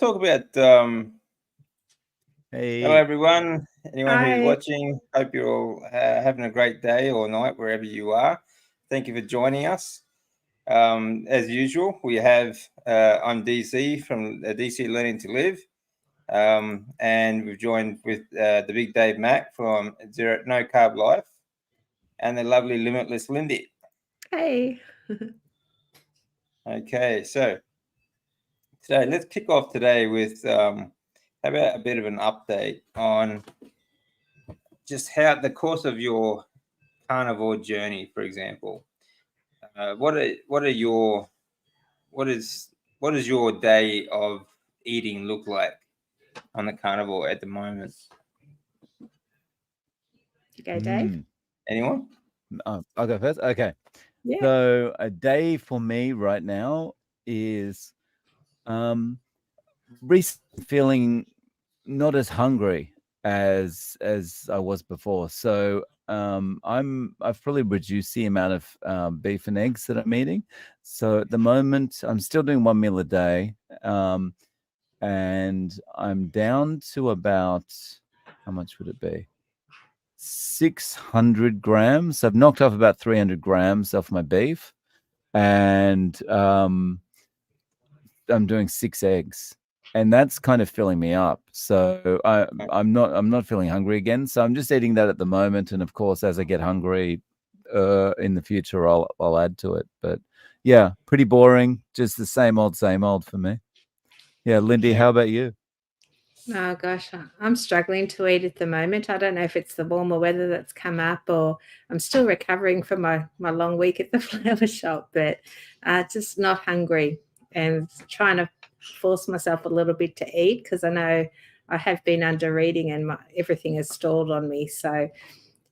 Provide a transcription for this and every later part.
talk about. Hey. Hello, everyone. Anyone who's Hi. watching, hope you're all having a great day or night wherever you are. Thank you for joining us. As usual, we have. I'm DC from DC Learning to Live, and we've joined with the big Dave Mack from No Carb Life, and the lovely Limitless Lindy. Hey. Okay, so today let's kick off today with how about a bit of an update on just how the course of your carnivore journey, for example. What does your day of eating look like on the carnivore at the moment? You go, Dave. Anyone? I'll go first. Okay. Yeah. So a day for me right now is recently feeling not as hungry as I was before. So I've probably reduced the amount of beef and eggs that I'm eating. So at the moment I'm still doing 1 meal a day. And I'm down to about, how much would it be? 600 grams. I've knocked off about 300 grams off my beef, and I'm doing 6 eggs, and that's kind of filling me up. So I'm not feeling hungry again. So I'm just eating that at the moment, and of course, as I get hungry in the future, I'll add to it. But yeah, pretty boring. Just the same old for me. Yeah, Lindy, how about you? Oh gosh, I'm struggling to eat at the moment. I don't know if it's the warmer weather that's come up, or I'm still recovering from my long week at the flower shop, but just not hungry and trying to force myself a little bit to eat because I know I have been under eating and everything has stalled on me. So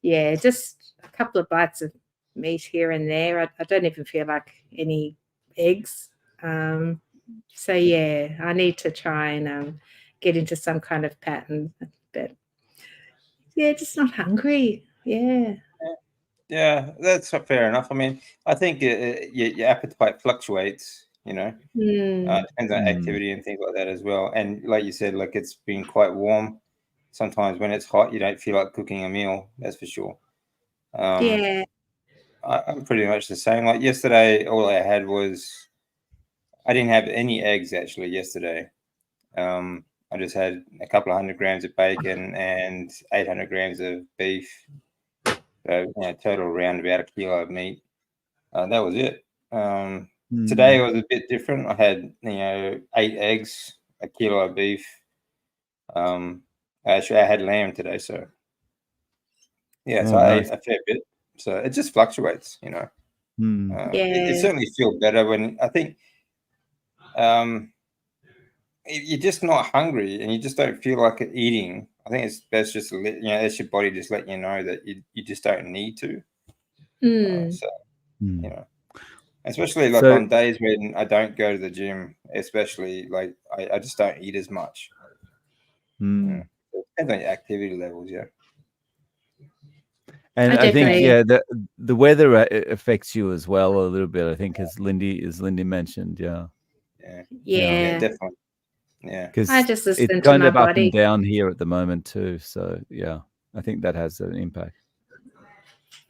yeah, just a couple of bites of meat here and there. I don't even feel like any eggs. So yeah, I need to try and get into some kind of pattern, but yeah, just not hungry. Yeah. Yeah, that's fair enough. I mean, I think your appetite fluctuates. Depends on activity and things like that as well. And like you said, like it's been quite warm. Sometimes when it's hot, you don't feel like cooking a meal. That's for sure. Yeah. I'm pretty much the same. Like yesterday, all I had was I didn't have any eggs actually yesterday. I just had a couple of 100 grams of bacon and 800 grams of beef. So total around about a kilo of meat. That was it. Today was a bit different. I had 8 eggs, a kilo of beef. Actually, I had lamb today, so yeah. So I ate a fair bit. So it just fluctuates, Yeah. You certainly feel better when I think if you're just not hungry and you just don't feel like eating. I think it's best just to that's your body just letting you know that you just don't need to. Especially like on days when I don't go to the gym, especially like I just don't eat as much. It depends on your activity levels, yeah. And I think the weather affects you as well a little bit. I think as Lindy mentioned, yeah, definitely, yeah. Because I just listen it's to kind my of up body. and down here at the moment too. So yeah, I think that has an impact.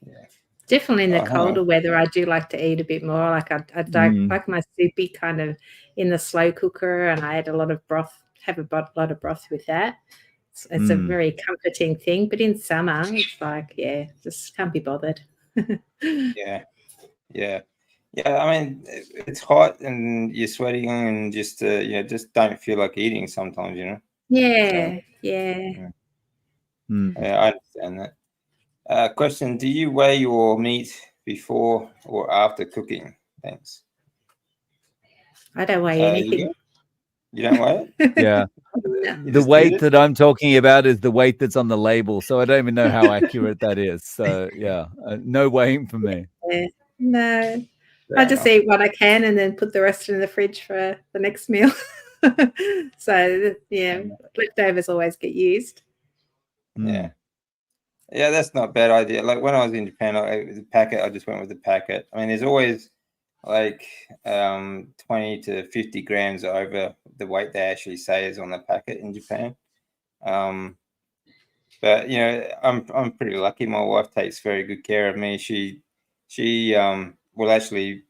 Yeah. Definitely in the colder weather, I do like to eat a bit more. Like I don't like my soupy kind of in the slow cooker, and I add a lot of broth. Have a lot of broth with that. It's a very comforting thing. But in summer, it's like just can't be bothered. Yeah. I mean, it's hot and you're sweating and just just don't feel like eating sometimes. Yeah. Yeah, I understand that. Question: do you weigh your meat before or after cooking? Thanks. I don't weigh anything. You don't weigh it? Yeah. No. The weight that I'm talking about is the weight that's on the label. So I don't even know how accurate that is. So yeah, no weighing for me. Yeah. No. I just eat what I can and then put the rest in the fridge for the next meal. So yeah, leftovers always get used. Yeah, that's not a bad idea. Like when I was in Japan, the packet, I just went with the packet. I mean, there's always like 20 to 50 grams over the weight they actually say is on the packet in Japan. But you know, I'm pretty lucky. My wife takes very good care of me. She will actually,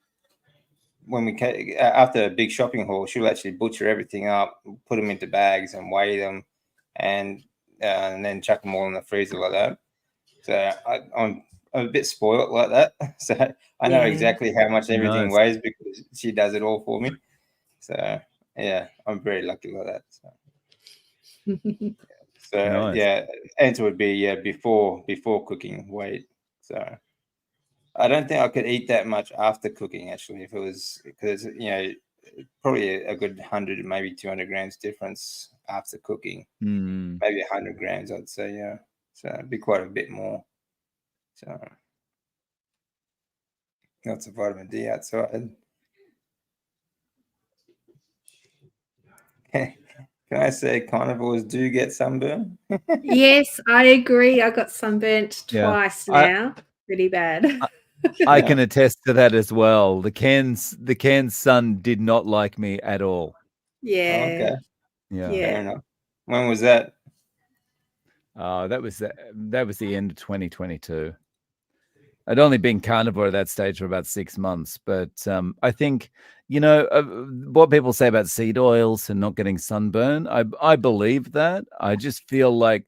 when we after a big shopping haul, she'll actually butcher everything up, put them into bags, and weigh them, and then chuck them all in the freezer like that. So I'm a bit spoiled like that. So I know exactly how much everything weighs because she does it all for me. So yeah, I'm very lucky like that. So yeah, answer would be before cooking weight. So I don't think I could eat that much after cooking actually, if it was, because you know, probably a good 100 maybe 200 grams difference after cooking. Maybe 100 grams I'd say. Yeah, so it'd be quite a bit more. So lots of vitamin D outside. Can I say carnivores do get sunburn? Yes, I agree. I got sunburnt twice now. Pretty bad. I can attest to that as well. The Cairns sun did not like me at all. Yeah. Oh, okay. Yeah. Fair enough. When was that? That was the end of 2022. I'd only been carnivore at that stage for about 6 months, but I think, you know, what people say about seed oils and not getting sunburn, I believe that. I just feel like,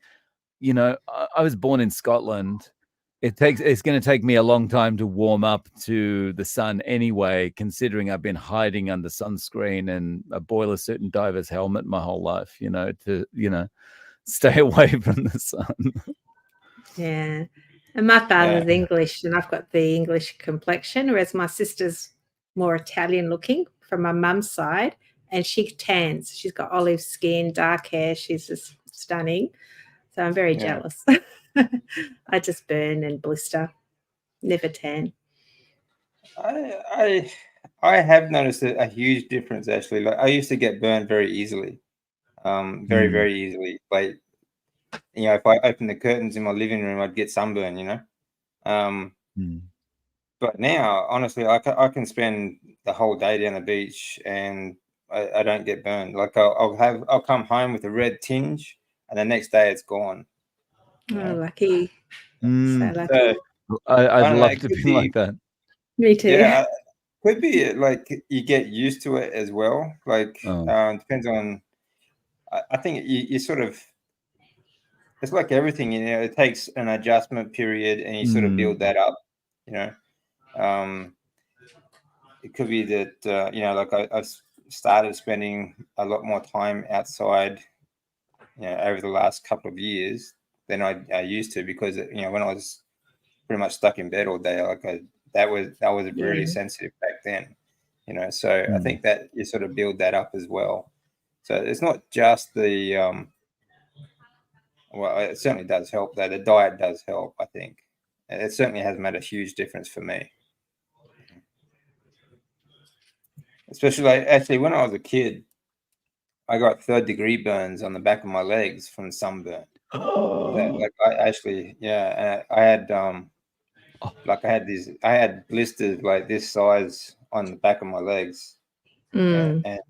you know, I was born in Scotland. It's going to take me a long time to warm up to the sun anyway, considering I've been hiding under sunscreen and a boiler suit and diver's helmet my whole life, you know, to, you know, stay away from the sun. Yeah. And my father's English, and I've got the English complexion, whereas my sister's more Italian looking from my mum's side, and she tans. She's got olive skin, dark hair. She's just stunning. So I'm very jealous. I just burn and blister, never tan. I have noticed a huge difference actually. Like I used to get burned very easily, very easily. Like, you know, if I opened the curtains in my living room, I'd get sunburn. You know, but now honestly, I can spend the whole day down the beach and I don't get burned. Like I'll come home with a red tinge, and the next day it's gone. Oh, lucky! So lucky. So, I'd love to be like that. Me too. Yeah, could be like you get used to it as well. Like depends on. I think you sort of. It's like everything, you know. It takes an adjustment period, and you sort of build that up. You know, it could be that you know, like I've started spending a lot more time outside, you know, over the last couple of years than I used to, because you know, when I was pretty much stuck in bed all day, like that was really sensitive back then, you know. So I think that you sort of build that up as well. So it's not just the well, it certainly does help that the diet does help. I think it certainly has made a huge difference for me, especially like actually when I was a kid, I got 3rd-degree burns on the back of my legs from sunburn. Like I actually, I had like I had blisters like this size on the back of my legs. And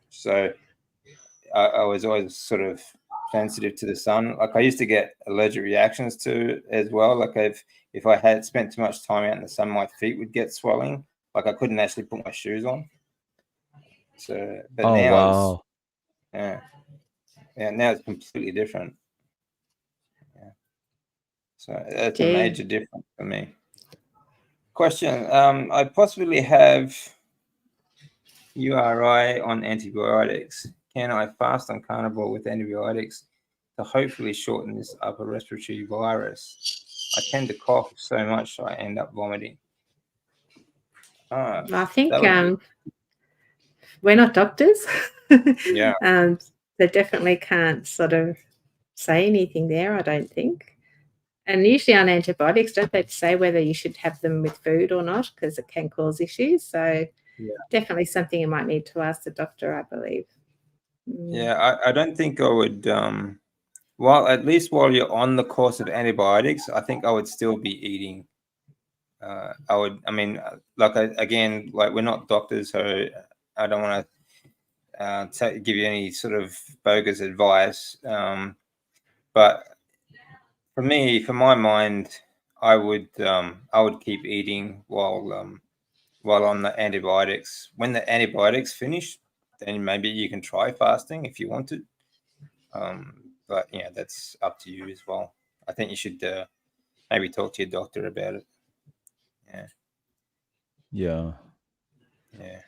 so I was always sort of sensitive to the sun. Like I used to get allergic reactions to it as well. Like if I had spent too much time out in the sun, my feet would get swelling. Like I couldn't actually put my shoes on. So, but now now it's completely different. Yeah. So that's a major difference for me. Question. I possibly have URI on antibiotics. Can I fast on carnivore with antibiotics to hopefully shorten this upper respiratory virus? I tend to cough so much so I end up vomiting. I think we're not doctors. Yeah. They definitely can't sort of say anything there, I don't think. And usually on antibiotics, don't they say whether you should have them with food or not, because it can cause issues. So definitely something you might need to ask the doctor, I believe. Yeah, I don't think I would, well, at least while you're on the course of antibiotics, I think I would still be eating Again, like we're not doctors, so I don't want to give you any sort of bogus advice. But for me, for my mind, I would keep eating while on the antibiotics. When the antibiotics finish, then maybe you can try fasting if you want to. But yeah, that's up to you as well. I think you should maybe talk to your doctor about it. Yeah. Yeah. Yeah.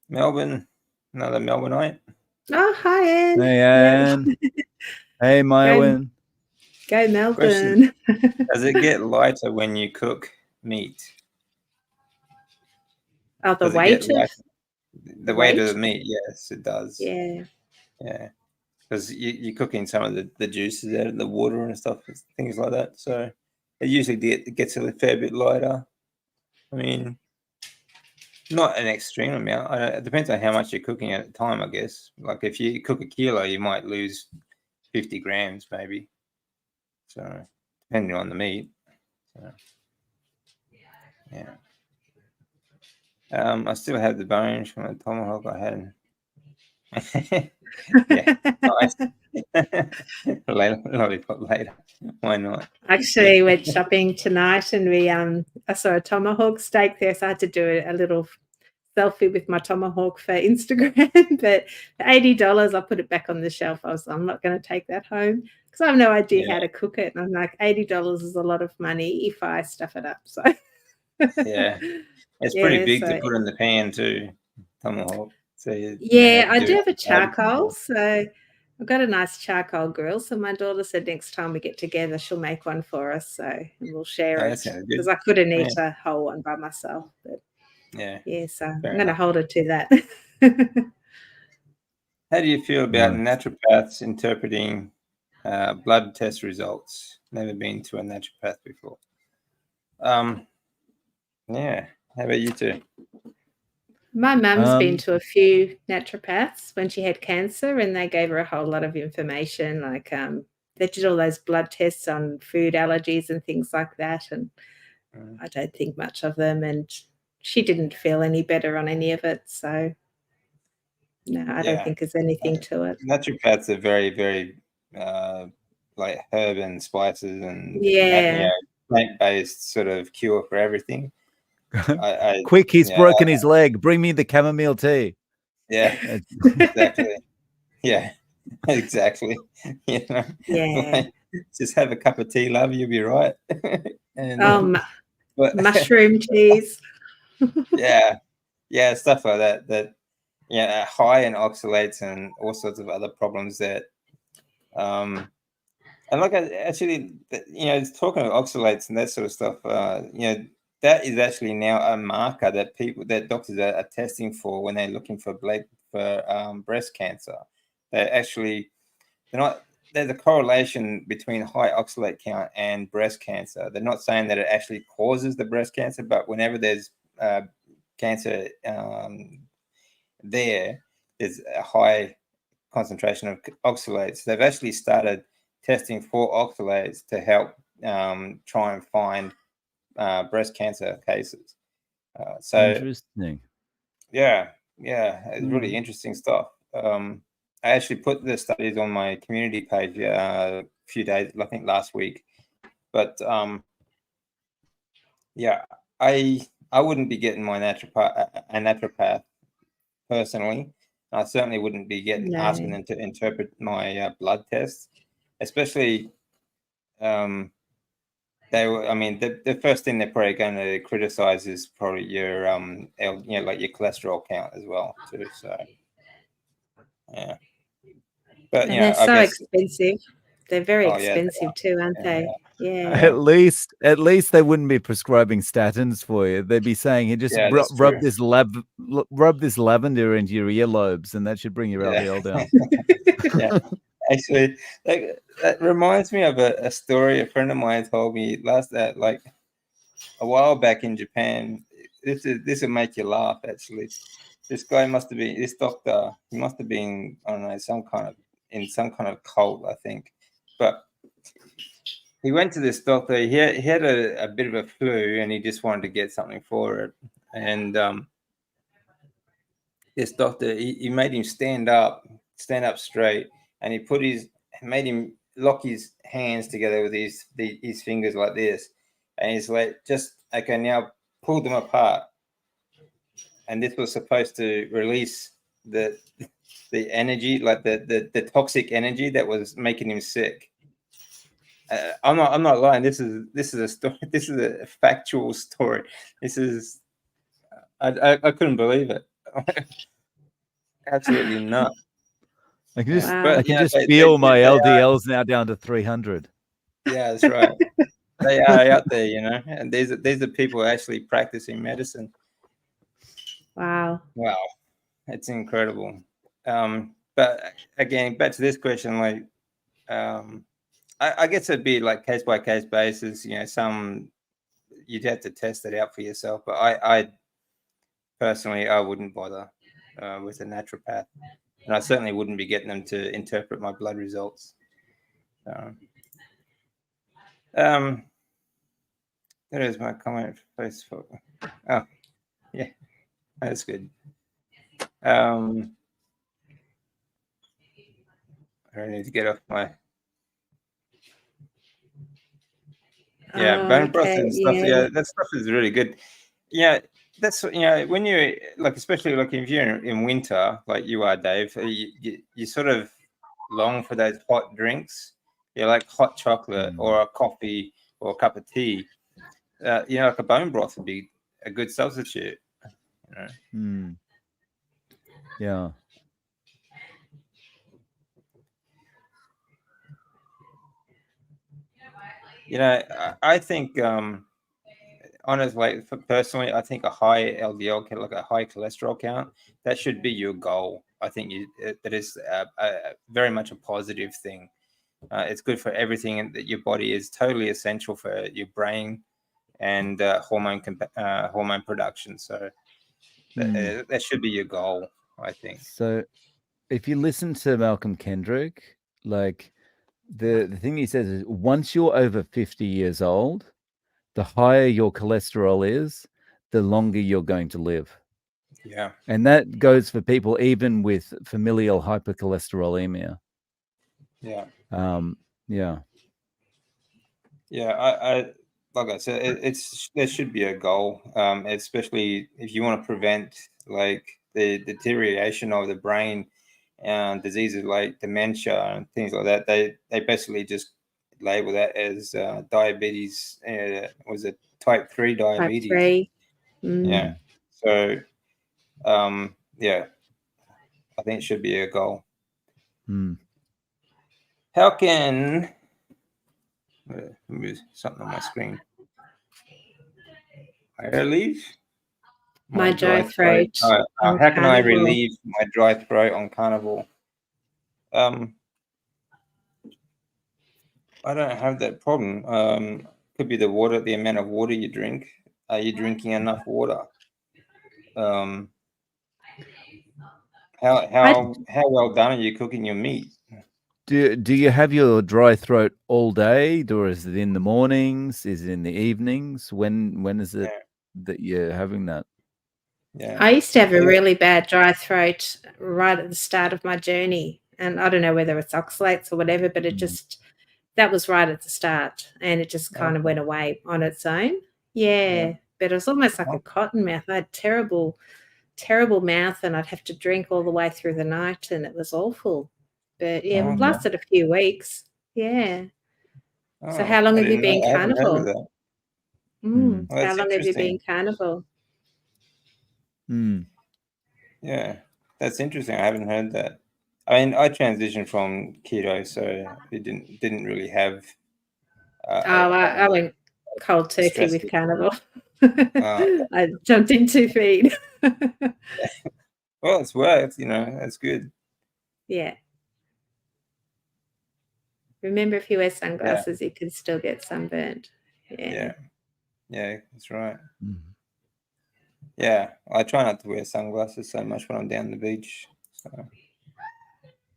Melbourne, another Melbourneite. Oh, hi, Anne. Hey, Yep. Anne. Hey, Myowen. Go Question. Melbourne. Does it get lighter when you cook meat? Oh, the Does it get weight of lighter? The weight of weight? the meat, yes, it does. Yeah. Yeah. Because you're cooking some of the juices out of the water and stuff, things like that. So it usually gets a fair bit lighter. I mean, not an extreme amount. It depends on how much you're cooking at the time, I guess. Like if you cook a kilo, you might lose 50 grams maybe. So depending on the meat. So, yeah. I still have the bones from the tomahawk I had. Yeah, nice. Lollipop later. Why not? Actually went shopping tonight and I saw a tomahawk steak there, so I had to do a little selfie with my tomahawk for Instagram. But for $80, I put it back on the shelf. I'm not going to take that home because I have no idea how to cook it. And I'm like, $80 is a lot of money if I stuff it up. So yeah, it's pretty big to put in the pan too. Tomahawk. So I do have a charcoal, so I've got a nice charcoal grill. So my daughter said next time we get together, she'll make one for us. So we'll share it because I couldn't eat a whole one by myself. But so I'm going to hold her to that. How do you feel about naturopaths interpreting blood test results? Never been to a naturopath before. Yeah. How about you two? My mum's been to a few naturopaths when she had cancer, and they gave her a whole lot of information. Like they did all those blood tests on food allergies and things like that, and I don't think much of them. And she didn't feel any better on any of it. So no, I don't think there's anything to it. Naturopaths are very, very like herb and spices and plant-based sort of cure for everything. Quick, he's broken his leg. Bring me the chamomile tea. Yeah, exactly. Yeah, exactly. You know, like, just have a cup of tea, love. You'll be right. And mushroom teas. yeah, stuff like that. That high in oxalates and all sorts of other problems that. And like actually, talking about oxalates and that sort of stuff, that is actually now a marker that doctors are testing for when they're looking for breast cancer. There's a correlation between high oxalate count and breast cancer. They're not saying that it actually causes the breast cancer, but whenever there's cancer there's a high concentration of oxalates. They've actually started testing for oxalates to help try and find breast cancer cases. So interesting. Yeah, it's really interesting stuff. I actually put the studies on my community page a few days, I think last week. But I wouldn't be getting my naturopath personally. I certainly wouldn't be asking them to interpret my blood tests, especially. The first thing they're probably going to criticize is probably your like your cholesterol count as well too. So yeah, but they're so expensive. They're very expensive too, aren't they? Yeah. At least they wouldn't be prescribing statins for you. They'd be saying, "You just rub this lavender into your earlobes, and that should bring your LDL down." Yeah, actually, that reminds me of a story a friend of mine told me like a while back in Japan. This will make you laugh. Actually, this doctor. He must have been, I don't know, in some kind of cult, I think. But he went to this doctor. He had a bit of a flu, and he just wanted to get something for it. And this doctor, he made him stand up straight, and he made him lock his hands together with his fingers like this, and he's like, just okay, now pull them apart. And this was supposed to release the energy, like the toxic energy that was making him sick. I'm not lying. This is a story. This is a factual story. This is I couldn't believe it. Absolutely not. I can just, Wow. I can just feel my LDLs now down to 300. Yeah, that's right. They are out there, you know, and these are people actually practicing medicine. Wow. Wow, it's incredible. But again, back to this question, like, I guess it'd be like case by case basis. You know, some you'd have to test it out for yourself. But I personally, I wouldn't bother with a naturopath, and I certainly wouldn't be getting them to interpret my blood results. There is my comment for Facebook. Oh, yeah, that's good. I need to get off my bone broth and stuff. Yeah, that stuff is really good. Yeah, that's when you like, especially like if you're in winter, like you are, Dave, you sort of long for those hot drinks. You like hot chocolate or a coffee or a cup of tea. Like a bone broth would be a good substitute. Yeah. I think honestly, personally, I think a high LDL count, like a high cholesterol count, that should be your goal. I think that is very much a positive thing. It's good for everything, and that your body is totally essential for your brain and hormone production. So that should be your goal, I think. So if you listen to Malcolm Kendrick, like the thing he says is once you're over 50 years old, the higher your cholesterol is, the longer you're going to live. Yeah. And that goes for people even with familial hypercholesterolemia. Yeah. Yeah. Yeah. I like I said, there should be a goal, especially if you want to prevent like the deterioration of the brain and diseases like dementia and things like that. They basically just label that as diabetes. Was it type 3 diabetes? Type 3. Yeah. So, yeah, I think it should be a goal. How can move something on my screen? I relieve my dry throat. How can I relieve my dry throat on Carnivore? I don't have that problem. Could be the water, the amount of water you drink. Are you drinking enough water? How well done are you cooking your meat? Do you have your dry throat all day, or is it in the mornings? Is it in the evenings? When is it that you're having that? Yeah, I used to have a really bad dry throat right at the start of my journey, and I don't know whether it's oxalates or whatever, but it just that was right at the start, and it just kind of went away on its own. Yeah, but it was almost like a cotton mouth. I had terrible mouth, and I'd have to drink all the way through the night, and it was awful. But yeah, it lasted a few weeks. Yeah. So how long have you been carnivore? How long have you been carnivore? Yeah, that's interesting. I haven't heard that. I mean, I transitioned from keto, so it didn't really have. I went cold turkey with carnivore. I jumped in 2 feet. Well, it's worked. That's good. Yeah. Remember, if you wear sunglasses, you can still get sunburned. Yeah, that's right. Yeah, I try not to wear sunglasses so much when I'm down the beach. So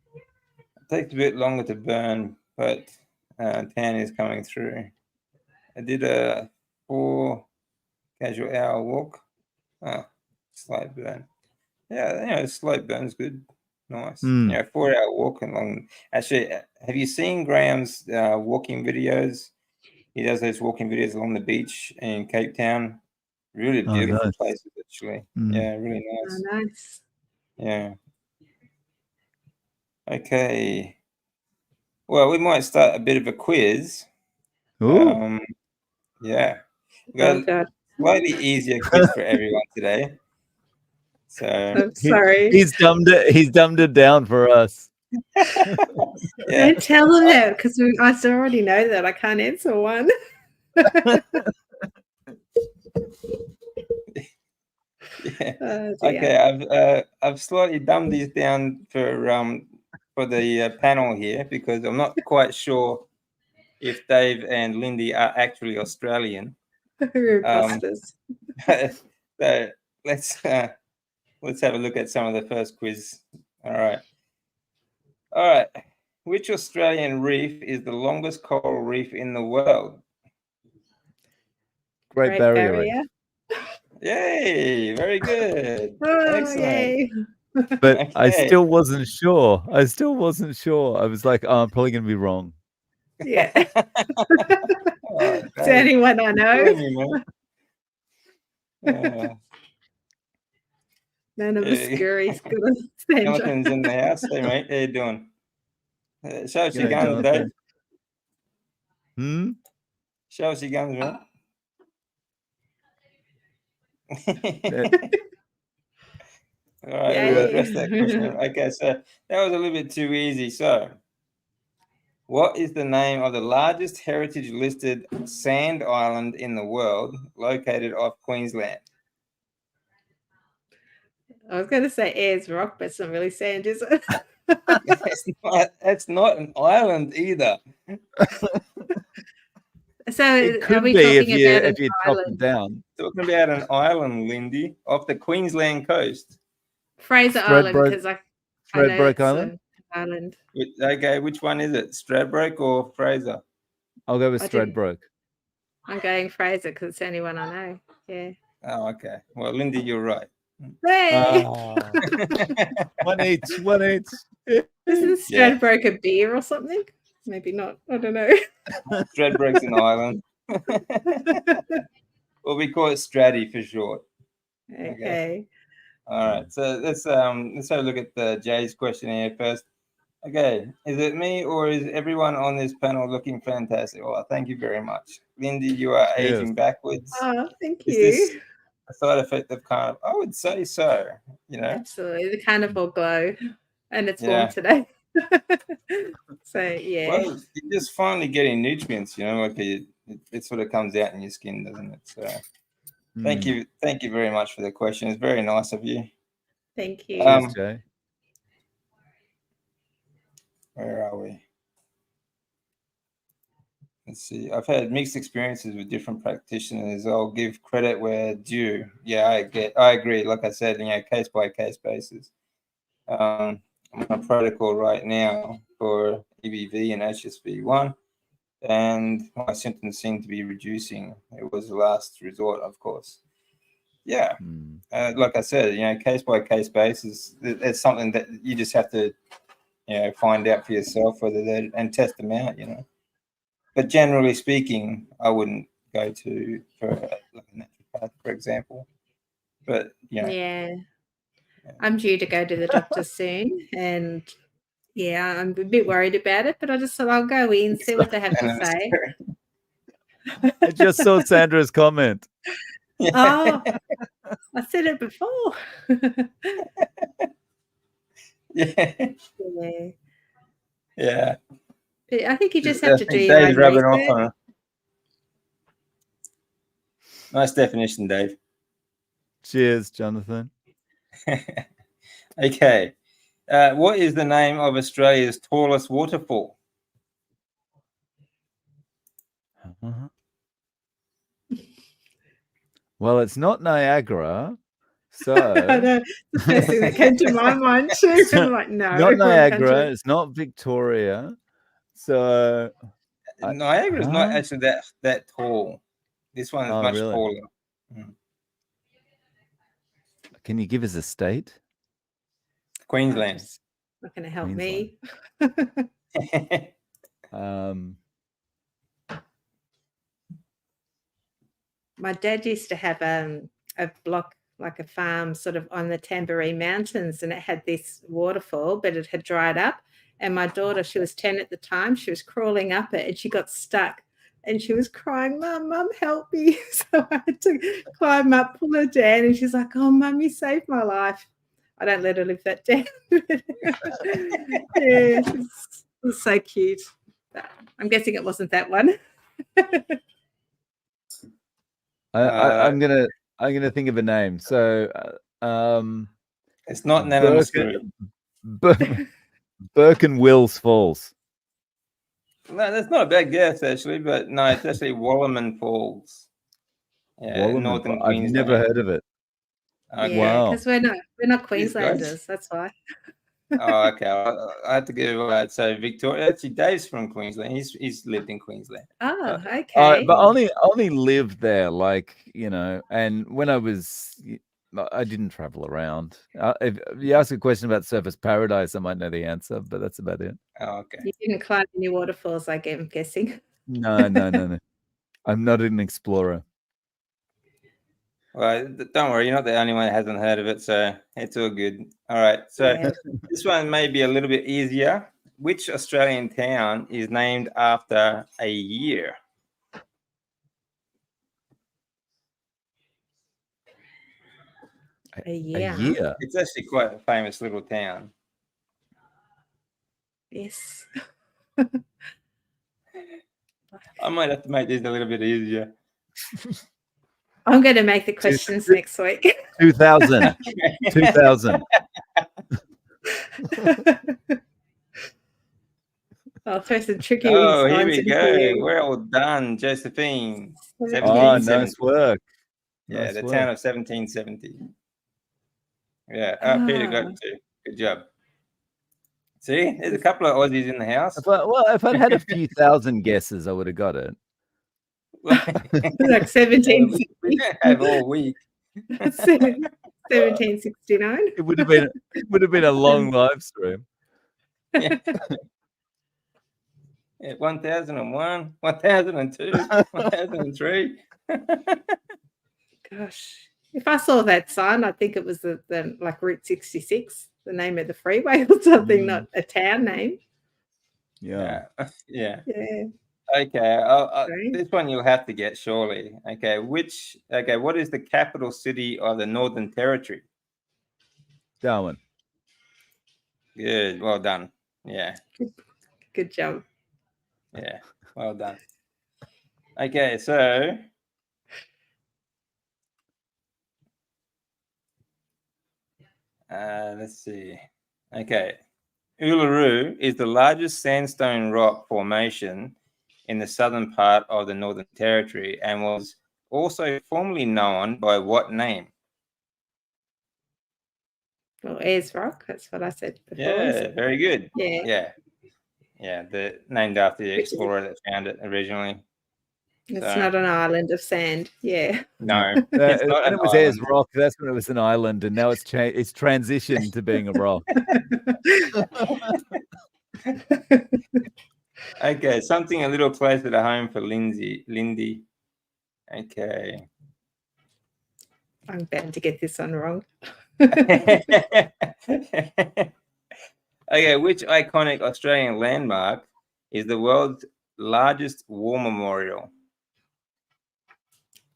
it takes a bit longer to burn, but tan is coming through. I did a 4 casual hour walk. Slight burn. Yeah, slight burn's good. Nice. 4-hour walk along. Actually, have you seen Graham's walking videos? He does those walking videos along the beach in Cape Town. Really beautiful nice. places, actually. Yeah, really nice. Oh, nice. Yeah. Okay. Well, we might start a bit of a quiz. Ooh. Yeah. We've Oh, got God. a slightly easier quiz for everyone today. So I'm sorry. He's dumbed it down for us. yeah. Don't tell them that because I already know that I can't answer one. Yeah. Oh, dear. Okay, I've slightly dumbed these down for the panel here because I'm not quite sure if Dave and Lindy are actually Australian. Imposters. So let's have a look at some of the first quiz. All right. Which Australian reef is the longest coral reef in the world? Great Barrier Reef. Yay! Very good. Oh, Excellent. yay. But Okay. I still wasn't sure. I was like, oh, I'm probably going to be wrong. Yeah. Oh, Is there anyone I know? None of the scurry's good on Sandra. Jonathan's in the house. Hey, mate. How you doing? Show us your G'day, guns, Jonathan. Dave. Show us your guns, mate. All right, we'll address that question. Okay, so that was a little bit too easy. So, what is the name of the largest heritage-listed sand island in the world located off Queensland? I was going to say Ayers Rock, but it's not really sand, is it? It's not an island either. So It could are we be talking if about you chop it down. Talking about an island, Lindy, off the Queensland coast. Fraser Island, because I know Stradbroke it's Island? an island. Okay, which one is it? Stradbroke or Fraser? I'll go with Stradbroke. I'm going Fraser because it's the only one I know. Yeah. Oh, okay. Well, Lindy, you're right. Hey! One each. Isn't Stradbroke a beer or something? Maybe not. I don't know. Stradbroke's an island. Well, we call it Stratty for short. Okay. All right. So let's have a look at Jay's question here first. Okay. Is it me or is everyone on this panel looking fantastic? Well, thank you very much. Lindy, you are aging backwards. Oh, thank you. Is this a side effect of Carnivore? I would say so. Absolutely. The Carnivore glow. And it's warm today. So, yeah. Well, you're just finally getting nutrients, like it sort of comes out in your skin, doesn't it? So thank you very much for the question. It's very nice of you. Thank you. Cheers, Jay. Where are we? Let's see. I've had mixed experiences with different practitioners. I'll give credit where due. Yeah, I agree. Like I said, case by case basis. I'm on a protocol right now for EBV and HSV1, and my symptoms seem to be reducing. It was the last resort, of course. Yeah, like I said, case by case basis. It's something that you just have to, find out for yourself whether they and test them out. But generally speaking, I wouldn't go for a naturopath, for example. But yeah. I'm due to go to the doctor soon, and I'm a bit worried about it, but I just thought I'll go in, see what they have to say. I just saw Sandra's comment. Oh, I said it before. Yeah. I think you just have to do Dave's your own rubbing research. off on it. Nice definition, Dave. Cheers, Jonathan. Okay. What is the name of Australia's tallest waterfall? Well, it's not Niagara, so the first thing that came to my mind too. I'm like, no, not Niagara. It's not Victoria. So Niagara is not actually that tall. This one is much really? taller. Mm. Can you give us a state? Queensland. Not going to help Queensland. me. My dad used to have a block, like a farm sort of on the Tamborine Mountains, and it had this waterfall, but it had dried up. And my daughter, she was 10 at the time, she was crawling up it and she got stuck and she was crying, Mum, help me. So I had to climb up, pull her down, and she's like, oh, Mum, you saved my life. I don't let her live that down. Yeah, it was so cute. I'm guessing it wasn't that one. I'm gonna think of a name. So, it's not Nanamasuri. Burke and Wills Falls. No, that's not a bad guess actually, but no, it's actually Wallerman Falls. Yeah, northern I've Queensland. never heard of it. Okay. Yeah, because we're not Queenslanders. That's why. Oh, okay. I have to give so Victoria. Actually, Dave's from Queensland. He's lived in Queensland. Oh, okay. But only lived there, like, and when I didn't travel around. If you ask a question about Surfers Paradise, I might know the answer, but that's about it. Oh, okay. You didn't climb any waterfalls, I'm guessing. No. I'm not an explorer. Well, don't worry. You're not the only one that hasn't heard of it, so it's all good. All right. So this one may be a little bit easier. Which Australian town is named after a year? A year. It's actually quite a famous little town. Yes. I might have to make this a little bit easier. I'm going to make the questions next week. 2000. 2000. I'll throw some tricky Oh, here signs we in go. here. We're all done, Josephine. Oh, nice work. Yeah, nice the work. town of 1770. Yeah, Peter got it too. Good job. See, there's a couple of Aussies in the house. If I'd had a few thousand guesses, I would have got it. Like 1760. We don't have all week. 1769. It would have been a long live stream. Yeah. 1001, 1002, 1003. Gosh, if I saw that sign, I think it was the like Route 66, the name of the freeway or something, not a town name. Yeah. Yeah. Okay. This one you'll have to get surely. Okay. What is the capital city of the Northern Territory? Darwin. Good. Well done. Yeah. Good job. Yeah. Well done. Okay. So let's see. Okay. Uluru is the largest sandstone rock formation in the southern part of the Northern Territory and was also formerly known by what name? Well, Ayers Rock, that's what I said before. Yeah, very good. Yeah. Yeah, named after the explorer that found it originally. It's not an island of sand. Yeah. No, it's not. When it was Ayers Rock, that's when it was an island, and now it's transitioned to being a rock. Okay, something a little closer to home for Lindy. Okay. I'm bound to get this one wrong. Okay, which iconic Australian landmark is the world's largest war memorial?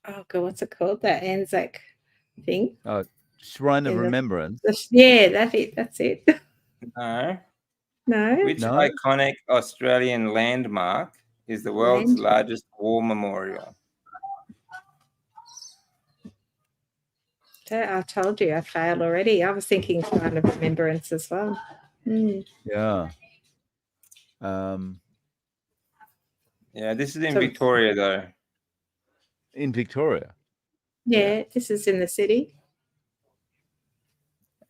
Oh God, what's it called? That Anzac thing? Oh, Shrine of Remembrance. Yeah, that's it. No. Which iconic Australian landmark is the world's largest war memorial? I told you I failed already. I was thinking Shrine of Remembrance as well. Yeah. Yeah, this is in Victoria though. In Victoria? Yeah, this is in the city.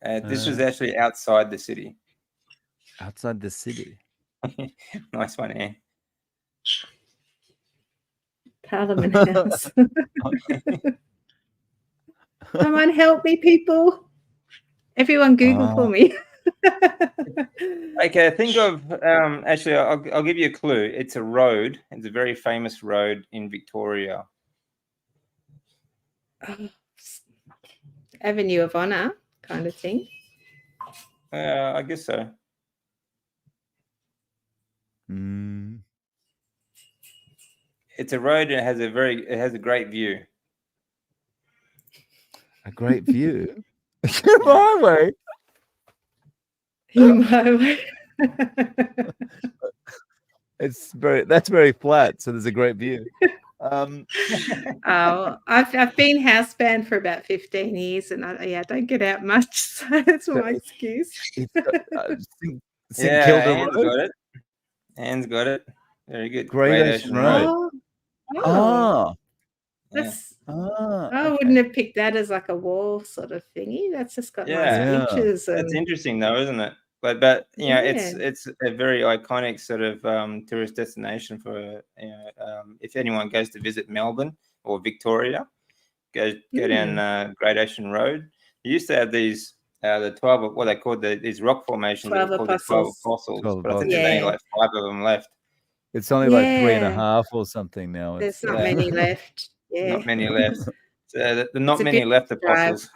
This was actually outside the city. Outside the city. Nice one, Anne. Parliament House. Someone help me, people. Everyone Google for me. Okay, think of actually I'll give you a clue. It's a road. It's a very famous road in Victoria. Avenue of Honor kind of thing. I guess so. It's a road and it has a great view. A great view. Highway. That's very flat, so there's a great view. Oh, I've been housebound for about 15 years, and I don't get out much, so that's my excuse. Yeah, Kilda Anne's Road? got it. Anne's got it. Very good. Great Ocean Road. That's. Okay. I wouldn't have picked that as like a wall sort of thingy. That's just got nice beaches. And... That's interesting, though, isn't it? But you know, it's a very iconic sort of tourist destination for if anyone goes to visit Melbourne or Victoria, go down Great Ocean Road. They used to have these the 12 what they called these rock formations. 12 called the 12 apostles, but I think there's only like 5 of them left. It's only like 3.5 or something now. There's not many left. Yeah, not many left. So there are not many left apostles.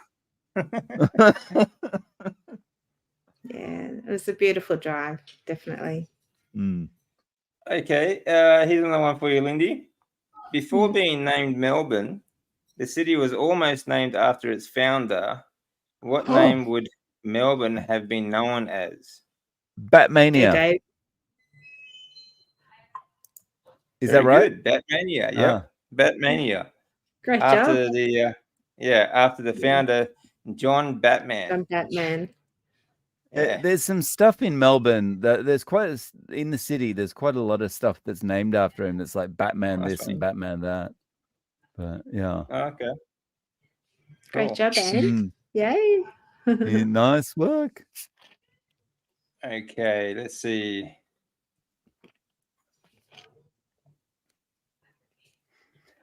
Yeah, it was a beautiful drive, definitely. Okay, here's another one for you, Lindy. Before being named Melbourne, the city was almost named after its founder. What name would Melbourne have been known as? Batmania. Is that right? Batmania, yeah. Batmania. Great after job. After the founder, John Batman. John Batman. Yeah. There's some stuff in Melbourne that in the city. There's quite a lot of stuff that's named after him. That's like Batman this and Batman that. But yeah. Okay. Great job, Anne. Yay. Nice work. Okay, let's see.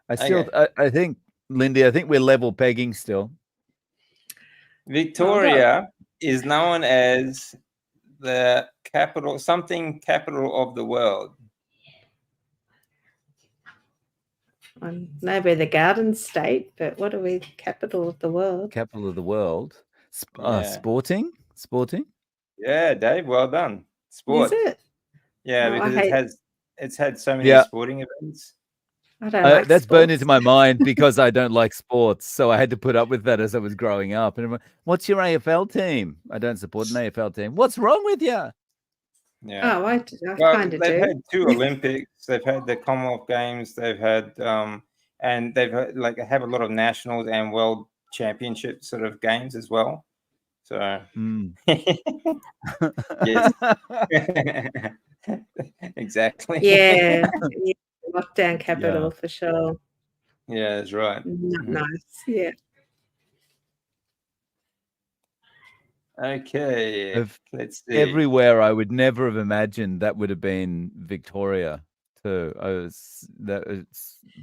I think, Lindy, I think we're level pegging still. Victoria is known as the capital of the world. I know we're the Garden State, but what are we? Capital of the world. Capital of the world. Sporting. Yeah, Dave. Well done. Sport. Is it? Yeah, because it's had so many sporting events. I don't like that's sports. burned into my mind because I don't like sports, so I had to put up with that as I was growing up. And what's your AFL team? I don't support an AFL team. What's wrong with you? Yeah. Oh, I kind of do. They've had 2 Olympics. They've had the Commonwealth Games. They've had and they've had, have a lot of nationals and world championship sort of games as well. So yes. Exactly. Yeah. Lockdown capital for sure. Yeah, that's right. Nice. Yeah. Mm-hmm. Okay. Let's see. Everywhere I would never have imagined that would have been Victoria too. It's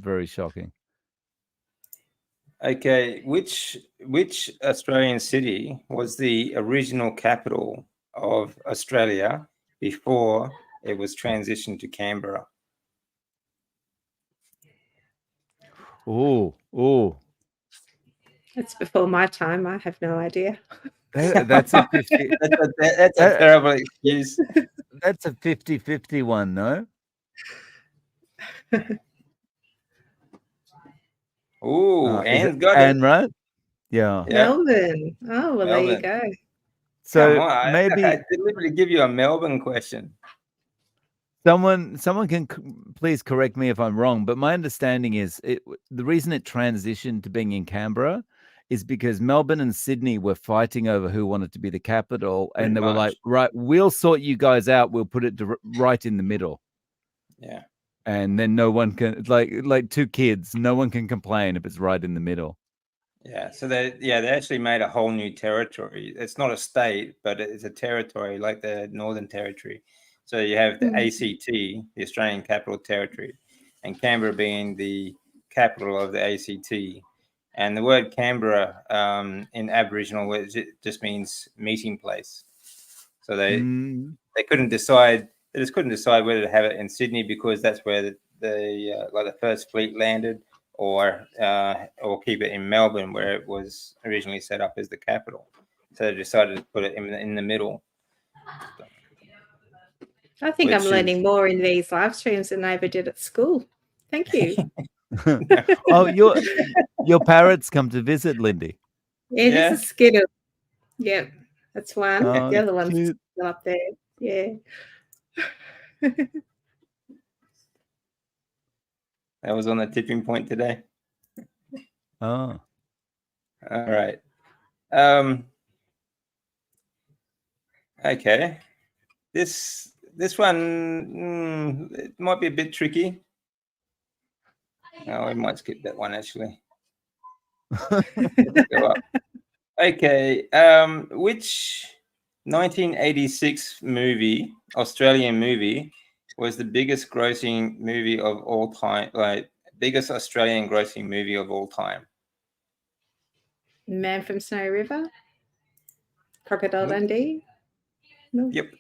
very shocking. Okay, which Australian city was the original capital of Australia before it was transitioned to Canberra? Oh. It's before my time. I have no idea. That's a 50. That's a terrible excuse. That's a 50-50 one, no? Anne's got Anne, it. right? Yeah. Melbourne. Oh, well, Melbourne. There you go. So come on, maybe I deliberately give you a Melbourne question. Someone can please correct me if I'm wrong, but my understanding is the reason it transitioned to being in Canberra is because Melbourne and Sydney were fighting over who wanted to be the capital, and they were like, right, we'll sort you guys out. We'll put it right in the middle. Yeah. And then no one can, like 2 kids, no one can complain if it's right in the middle. Yeah. So they actually made a whole new territory. It's not a state, but it's a territory like the Northern Territory. So you have the ACT, the Australian Capital Territory. and Canberra being the capital of the ACT. And the word Canberra in Aboriginal words, it just means meeting place. So they couldn't decide. They just couldn't decide whether to have it in Sydney because that's where the first fleet landed, or keep it in Melbourne where it was originally set up as the capital. So they decided to put it in the middle. I think I'm learning more in these live streams than I ever did at school. Thank you. Oh, your parrots come to visit, Lindy. Yeah, this is Skittle. Yep, that's one. Oh, the other one's cute. still up there. Yeah. That was on the tipping point today. Oh. All right. Okay. This one it might be a bit tricky. Oh, we might skip that one actually. Go up. Okay. Which 1986 Australian movie, was the biggest grossing movie of all time? Like biggest Australian grossing movie of all time? Man from Snow River? Crocodile Dundee? No. Yep.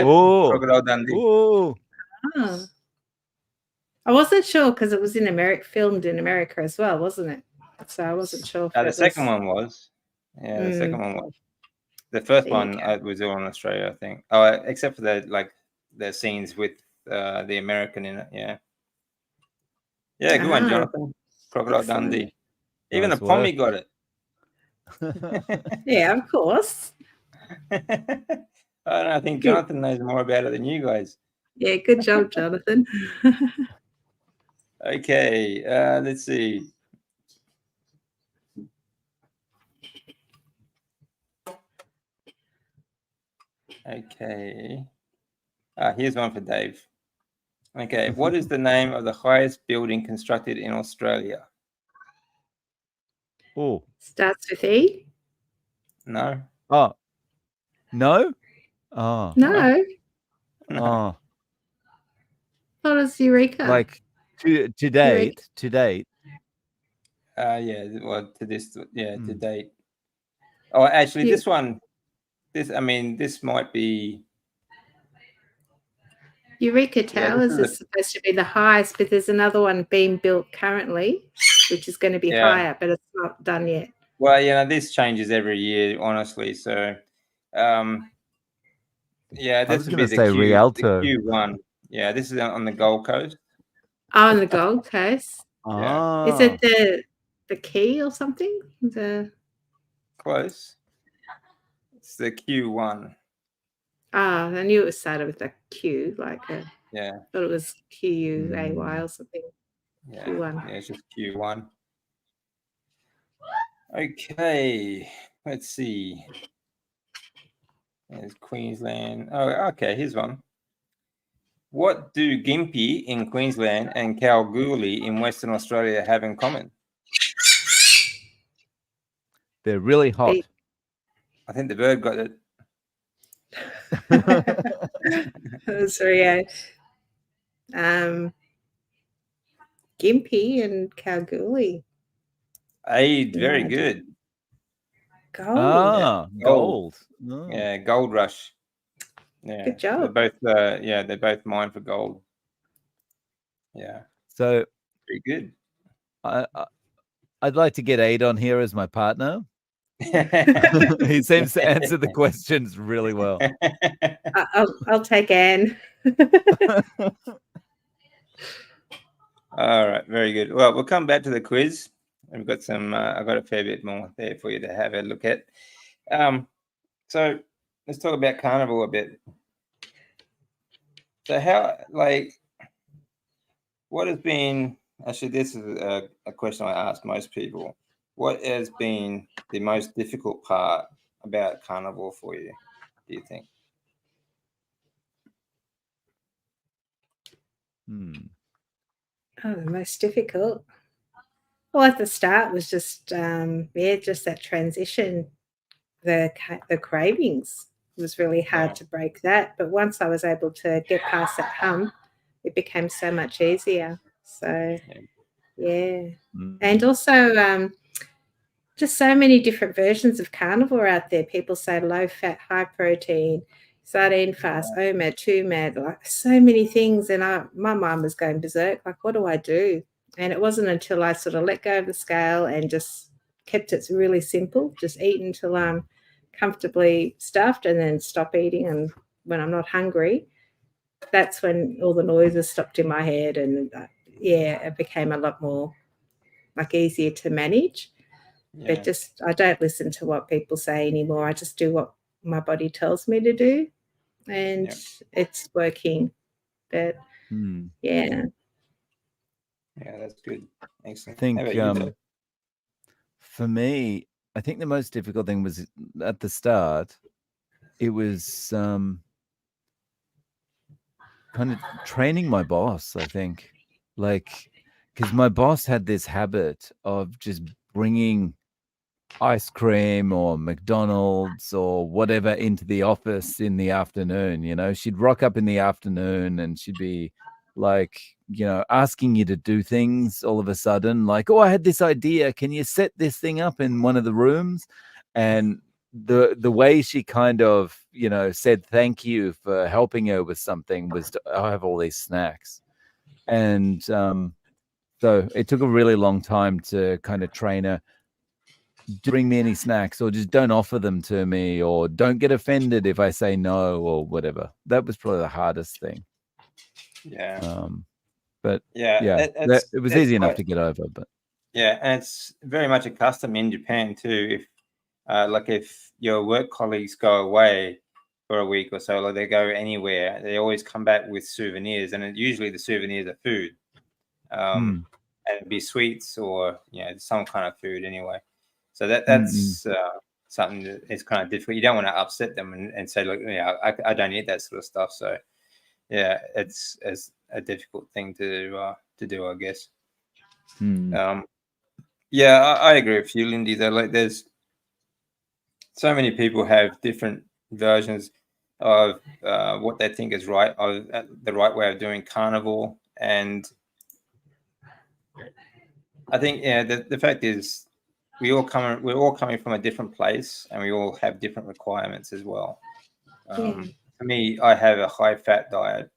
Oh. Crocodile Dundee. Oh. Oh. I wasn't sure because it was filmed in America as well, wasn't it? So I wasn't sure. The second one was. Yeah, the second one was. The first one was all in Australia, I think. Oh, except for the scenes with the American in it. Yeah. Yeah, good one, Jonathan. Crocodile Dundee. Even the Pommy got it. Yeah, of course. I think Jonathan knows more about it than you guys. Yeah, good job, Jonathan. Okay, let's see. Okay. Here's one for Dave. Okay, what is the name of the highest building constructed in Australia? Oh. Starts with E? No. Oh. No? Oh. No. Oh. What is Eureka? Like to date. Yeah, well, to date. Oh, actually, this might be. Eureka Towers is supposed to be the highest, but there's another one being built currently, which is going to be higher, but it's not done yet. Well, this changes every year, honestly. So, this would be the Rialto. Q1. Yeah, this is on the Gold Coast. Oh, on the Gold Coast. Yeah. Is it the Key or something? Close. It's the Q1. I knew it started with a Q, I thought it was QUAY or something. Yeah. Q1. Yeah, it's just Q1. Okay, let's see. There's Queensland. Oh, okay, here's one. What do Gympie in Queensland and Kalgoorlie in Western Australia have in common? They're really hot. I think the bird got it. Sorry, Gympie and Kalgoorlie. Very good. Gold. Gold. Oh. Yeah, Gold Rush. Yeah, good job. They're both mined for gold. Yeah. So pretty good. I'd like to get Aid on here as my partner. He seems to answer the questions really well. I'll take Anne. All right, very good. Well, we'll come back to the quiz. I've got some. I've got a fair bit more there for you to have a look at. So let's talk about Carnivore a bit. So what has been? Actually, this is a question I ask most people. What has been the most difficult part about Carnivore for you, do you think? Oh, the most difficult. Well, at the start was just just that transition. The cravings was really hard to break that. But once I was able to get past that hump, it became so much easier. So yeah. Mm. And also just so many different versions of carnivore out there. People say low fat, high protein, sardine fast, OMAD, 2MAD, like so many things. And my mind was going berserk. Like, what do I do? And it wasn't until I sort of let go of the scale and just kept it really simple, just eat until I'm comfortably stuffed and then stop eating. And when I'm not hungry, that's when all the noises stopped in my head. And it became a lot more like easier to manage. But just I don't listen to what people say anymore. I just do what my body tells me to do, and it's working. But yeah, that's good. Excellent. I think How about you, Dave? for me, I think the most difficult thing was at the start. It was kind of training my boss, I think, like, because my boss had this habit of just bringing ice cream or McDonald's or whatever into the office in the afternoon. You know, she'd rock up in the afternoon and she'd be like, you know, asking you to do things all of a sudden, like, oh, I had this idea. Can you set this thing up in one of the rooms? And the way she kind of, you know, said thank you for helping her with something was to, I have all these snacks. And so it took a really long time to kind of train her. Bring me any snacks, or just don't offer them to me, or don't get offended if I say no, or whatever. That was probably the hardest thing. But it was easy enough to get over. But and it's very much a custom in Japan too. If your work colleagues go away for a week or so, like they go anywhere, they always come back with souvenirs, and usually the souvenirs are food, and it'd be sweets or some kind of food anyway. So that's something that is kind of difficult. You don't want to upset them and say, look, I don't eat that sort of stuff. So it's a difficult thing to do, I guess. I agree with you, Lindy. Though, like, there's so many people have different versions of what they think is right, of the right way of doing carnivore, and I think the fact is we're all coming from a different place, and we all have different requirements as well. For me, I have a high fat diet.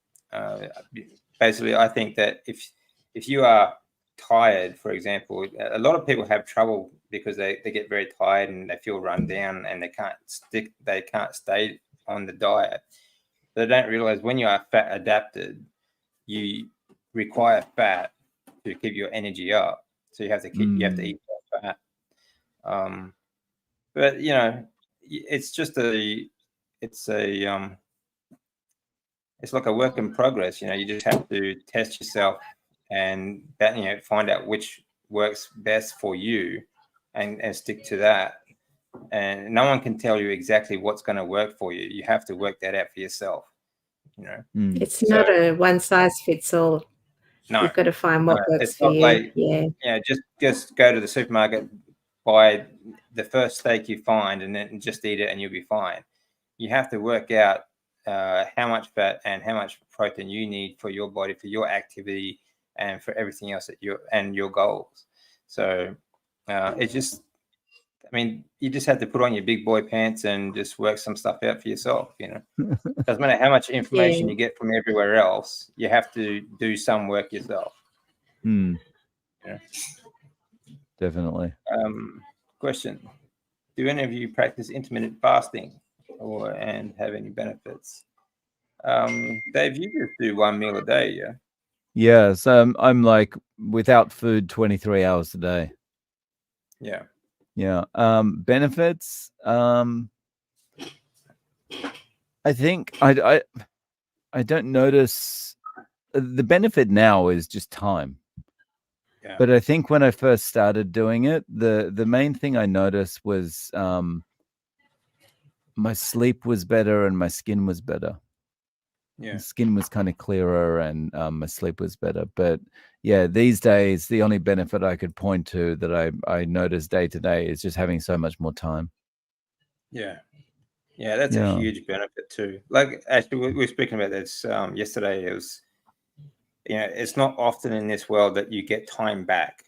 Basically, I think that if you are tired, for example, a lot of people have trouble because they get very tired and they feel run down and they can't stay on the diet. They don't realize when you are fat adapted, you require fat to keep your energy up. So you have to eat more fat. But it's like a work in progress. You just have to test yourself and find out which works best for you and stick to that. And no one can tell you exactly what's going to work for you. You have to work that out for yourself. It's not a one size fits all. No, you've got to find what works for you. Like, just go to the supermarket, buy the first steak you find, and then just eat it, and you'll be fine. You have to work out how much fat and how much protein you need for your body, for your activity, and for everything else and your goals. So you just have to put on your big boy pants and just work some stuff out for yourself. Doesn't matter how much information you get from everywhere else, you have to do some work yourself. Definitely. Question: do any of you practice intermittent fasting and have any benefits? Dave, you just do one meal a day, yeah? Yeah, so I'm like without food 23 hours a day. Yeah. Benefits. I think I don't notice the benefit now is just time. Yeah. But I think when I first started doing it, the main thing I noticed was my sleep was better and my skin was better. Yeah. The skin was kind of clearer and my sleep was better. But yeah, these days, the only benefit I could point to that I notice day to day is just having so much more time. Yeah. Yeah, that's a huge benefit too. Like, actually, we were speaking about this yesterday. It was it's not often in this world that you get time back.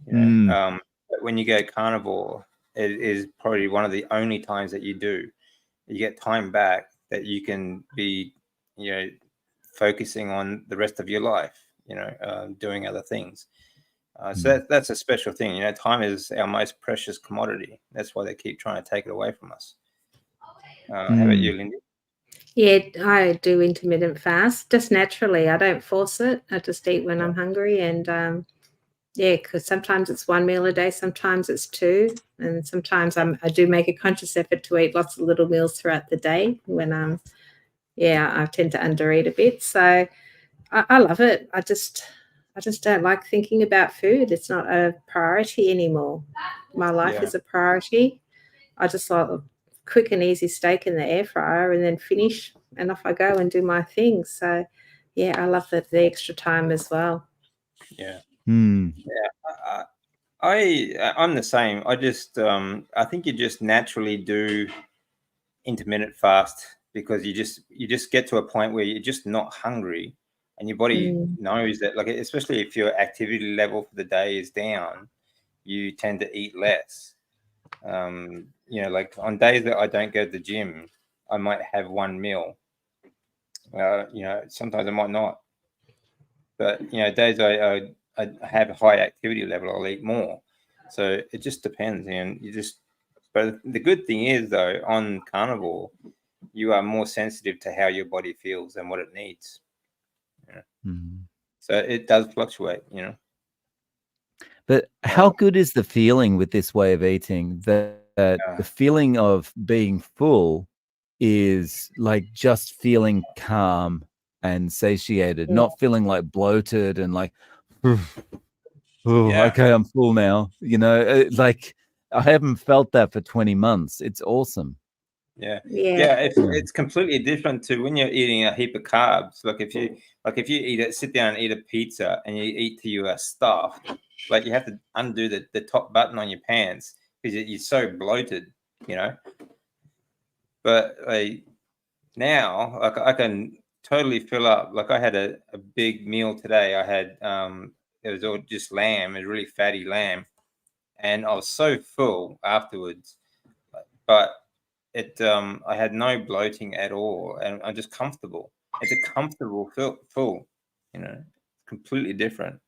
But when you go carnivore, it is probably one of the only times that you do. You get time back that you can be, focusing on the rest of your life, doing other things. So that's a special thing. Time is our most precious commodity. That's why they keep trying to take it away from us. How about you, Lindy? Yeah, I do intermittent fast just naturally. I don't force it. I just eat when I'm hungry. And because sometimes it's one meal a day, sometimes it's two. And sometimes I do make a conscious effort to eat lots of little meals throughout the day when I tend to undereat a bit. So I love it. I just don't like thinking about food. It's not a priority anymore. My life is a priority. I just like a quick and easy steak in the air fryer and then finish and off I go and do my thing. So yeah, I love the extra time as well. Yeah. Yeah. I'm the same. I just I think you just naturally do intermittent fast because you just get to a point where you're just not hungry, and your body knows that, like, especially if your activity level for the day is down, you tend to eat less. Like on days that I don't go to the gym, I might have one meal. Sometimes I might not, but days I have a high activity level, I'll eat more. So it just depends, and but the good thing is, though, on carnivore, you are more sensitive to how your body feels and what it needs. So it does fluctuate, But how good is the feeling with this way of eating, that the feeling of being full is like just feeling calm and satiated, not feeling like bloated and like, okay, I'm full now. Like I haven't felt that for 20 months. It's awesome. Yeah. It's completely different to when you're eating a heap of carbs. Like if you sit down and eat a pizza and you eat till you are stuffed, like you have to undo the top button on your pants because you're so bloated, But like now, like I can totally fill up. Like I had a big meal today. I had it was all just lamb, a really fatty lamb, and I was so full afterwards. But I had no bloating at all, and I'm just comfortable. It's a comfortable full, completely different.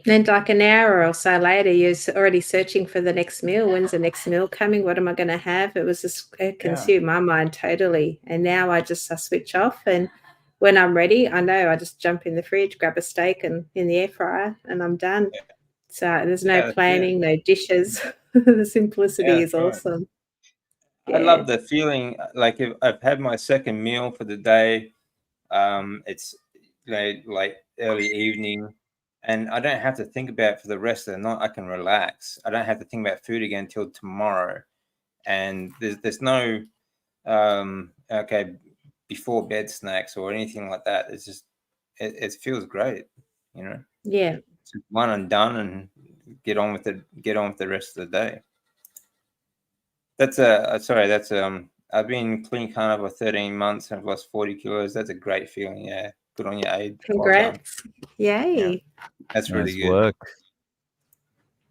Then like an hour or so later, you're already searching for the next meal. When's the next meal coming? What am I going to have? It consumed my mind totally. And now I switch off, and when I'm ready, I know I just jump in the fridge, grab a steak and in the air fryer, and I'm done. So there's no planning, no dishes. The simplicity is awesome. I love the feeling. Like if I've had my second meal for the day, it's like early evening, and I don't have to think about it for the rest of the night. I can relax. I don't have to think about food again until tomorrow. And there's no before bed snacks or anything like that. It's just it feels great, Yeah. It's one and done, and get on with the rest of the day. That's I've been clean carnivore for 13 months and I've lost 40 kilos. That's a great feeling. Yeah. Good on you, Aid. Congrats. Well, Yay. yeah. That's really good. Work.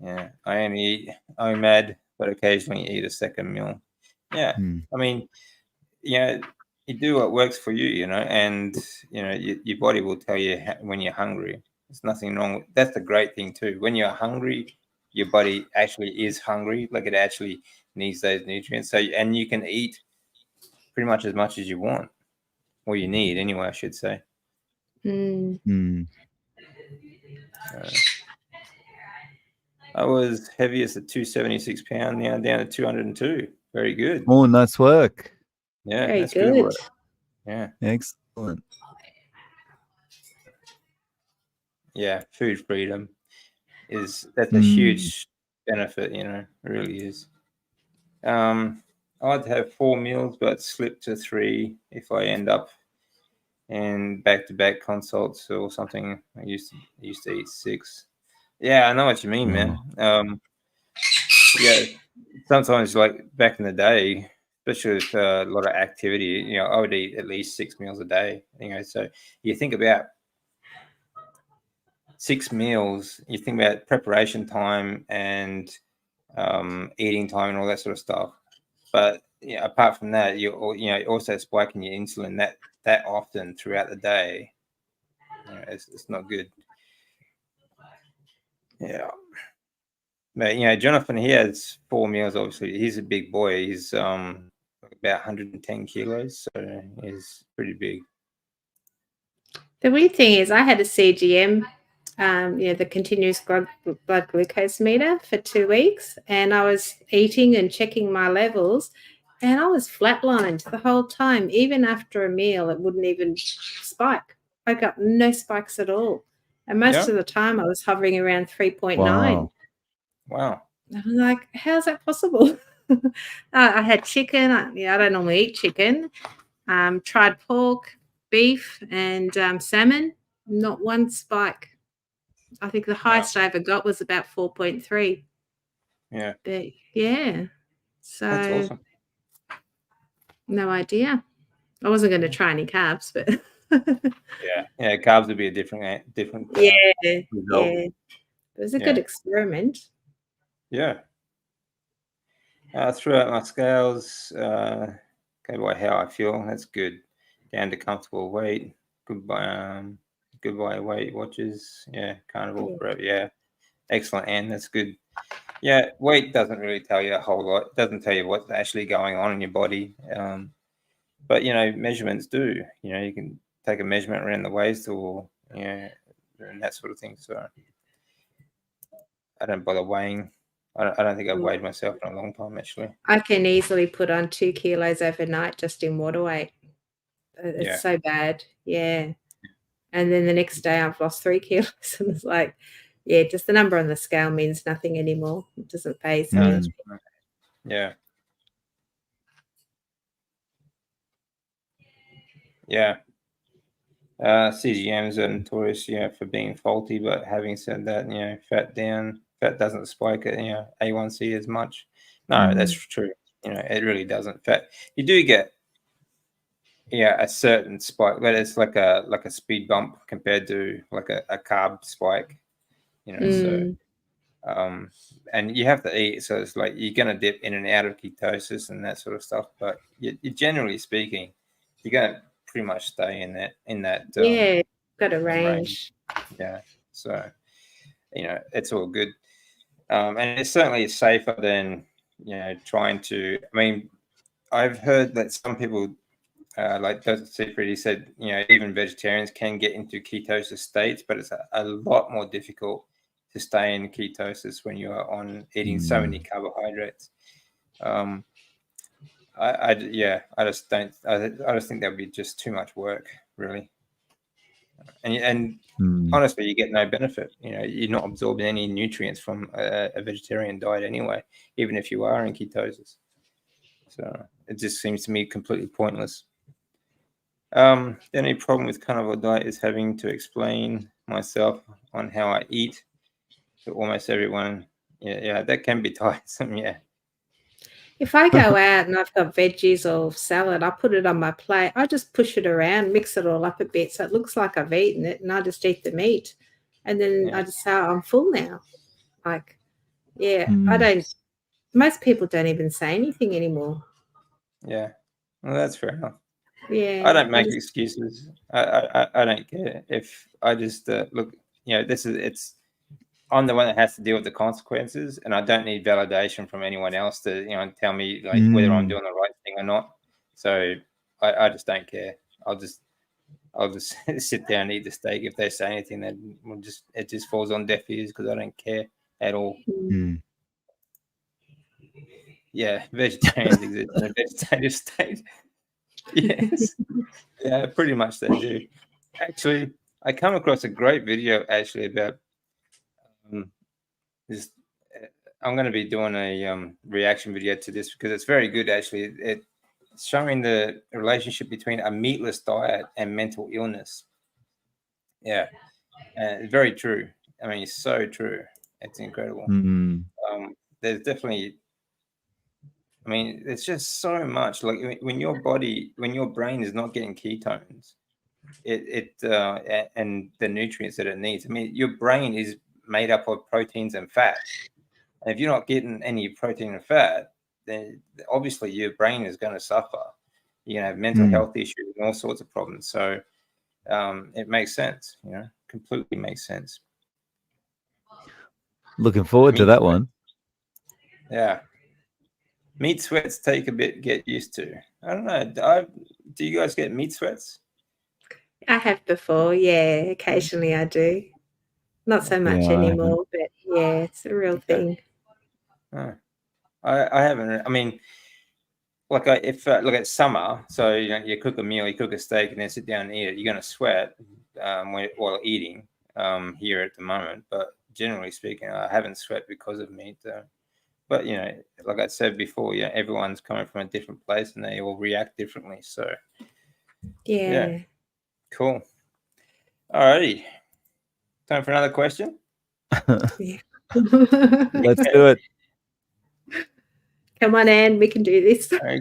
Yeah. I only eat OMAD, but occasionally eat a second meal. Yeah. I mean, you do what works for you, and, your body will tell you when you're hungry. There's nothing wrong. That's the great thing too. When you're hungry, your body actually is hungry. Like it actually needs those nutrients. So, and you can eat pretty much as you want, or you need anyway, I should say. I was heaviest at 276 pounds, now down to 202. Very good. Oh, nice work. Yeah, very that's good work. Yeah, excellent. Yeah, food freedom that's a huge benefit. It really is. I'd have 4 meals, but slip to 3 if I end up in back-to-back consults or something. I used to eat 6. Yeah, I know what you mean, man. Yeah, sometimes like back in the day, especially with a lot of activity. I would eat at least 6 meals a day. So you think about 6 meals, you think about preparation time and eating time and all that sort of stuff. But apart from that, you're also spiking your insulin that often throughout the day. It's not good. Yeah. But Jonathan, he has 4 meals. Obviously, he's a big boy. He's about 110 kilos, so he's pretty big. The weird thing is, I had a CGM, the continuous blood glucose meter for 2 weeks, and I was eating and checking my levels, and I was flatlined the whole time. Even after a meal, it wouldn't even spike. I got no spikes at all. And most of the time, I was hovering around 3.9. Wow. I'm like, how's that possible? I had chicken. I don't normally eat chicken. Tried pork, beef, and salmon. Not one spike. I think the highest I ever got was about 4.3. Yeah. But yeah. So that's awesome. No idea. I wasn't going to try any carbs, but yeah, carbs would be a different yeah. result. It was a good experiment. Yeah. Threw out my scales. Go by how I feel. That's good. Down to comfortable weight. Goodbye Weight Watchers. Yeah, Carnivore Forever. Yeah, excellent. And that's good. Yeah, weight doesn't really tell you a whole lot. It doesn't tell you what's actually going on in your body. But measurements do. You can take a measurement around the waist, or and that sort of thing. So I don't bother weighing. I don't think I've weighed myself in a long time, actually. I can easily put on 2 kilos overnight just in water weight. It's so bad. Yeah. And then the next day I've lost 3 kilos. And it's like, just the number on the scale means nothing anymore. It doesn't phase me. Yeah. Yeah. CGMs are notorious, for being faulty. But having said that, fat doesn't spike at A1C as much. No, that's true. It really doesn't. Fat, you do get a certain spike, but it's like a speed bump compared to like a carb spike. So and you have to eat, so it's like you're gonna dip in and out of ketosis and that sort of stuff. But you generally speaking, you're gonna pretty much stay in that got a range. Yeah, so it's all good, and it's certainly safer than trying to. I mean, I've heard that some people, like Dr. Secret, he said, even vegetarians can get into ketosis states, but it's a lot more difficult to stay in ketosis when you are on eating so many carbohydrates. I just don't. I just think that would be just too much work, really. And honestly, you get no benefit. You're not absorbing any nutrients from a vegetarian diet anyway, even if you are in ketosis. So it just seems to me completely pointless. The only problem with carnivore diet is having to explain myself on how I eat to almost everyone. Yeah, that can be tiresome. Yeah. If I go out and I've got veggies or salad, I put it on my plate. I just push it around, mix it all up a bit so it looks like I've eaten it, and I just eat the meat. And then I just say, I'm full now. Like, I don't. Most people don't even say anything anymore. Yeah. Well, that's fair enough. Yeah. I don't make excuses. I don't care. If I just look, it's I'm the one that has to deal with the consequences, and I don't need validation from anyone else to tell me like whether I'm doing the right thing or not. So I just don't care. I'll just sit there and eat the steak. If they say anything, then it just falls on deaf ears because I don't care at all. Yeah, vegetarians exist in a vegetative state. Yes. Yeah, pretty much they do. Actually, I come across a great video actually about this. I'm going to be doing a reaction video to this because it's very good. Actually, it's showing the relationship between a meatless diet and mental illness. Yeah, very true. I mean, it's so true. It's incredible. There's definitely. I mean, it's just so much. Like when your brain is not getting ketones, and the nutrients that it needs. I mean, your brain is made up of proteins and fat. And if you're not getting any protein and fat, then obviously your brain is going to suffer. You're going to have mental health issues and all sorts of problems. So it makes sense, completely makes sense. Looking forward to that one. Yeah. Meat sweats take a bit to get used to. I don't know. Do you guys get meat sweats? I have before, yeah. Occasionally I do. Not so much anymore, but yeah, it's a real thing. Oh. I haven't. I mean, look at summer, so you cook a meal, you cook a steak, and then sit down and eat it. You're going to sweat while eating here at the moment. But generally speaking, I haven't sweat because of meat. But like I said before, everyone's coming from a different place, and they all react differently. So yeah. Cool. Alrighty. Time for another question? Yeah. Let's do it. Come on, Anne, we can do this. Okay.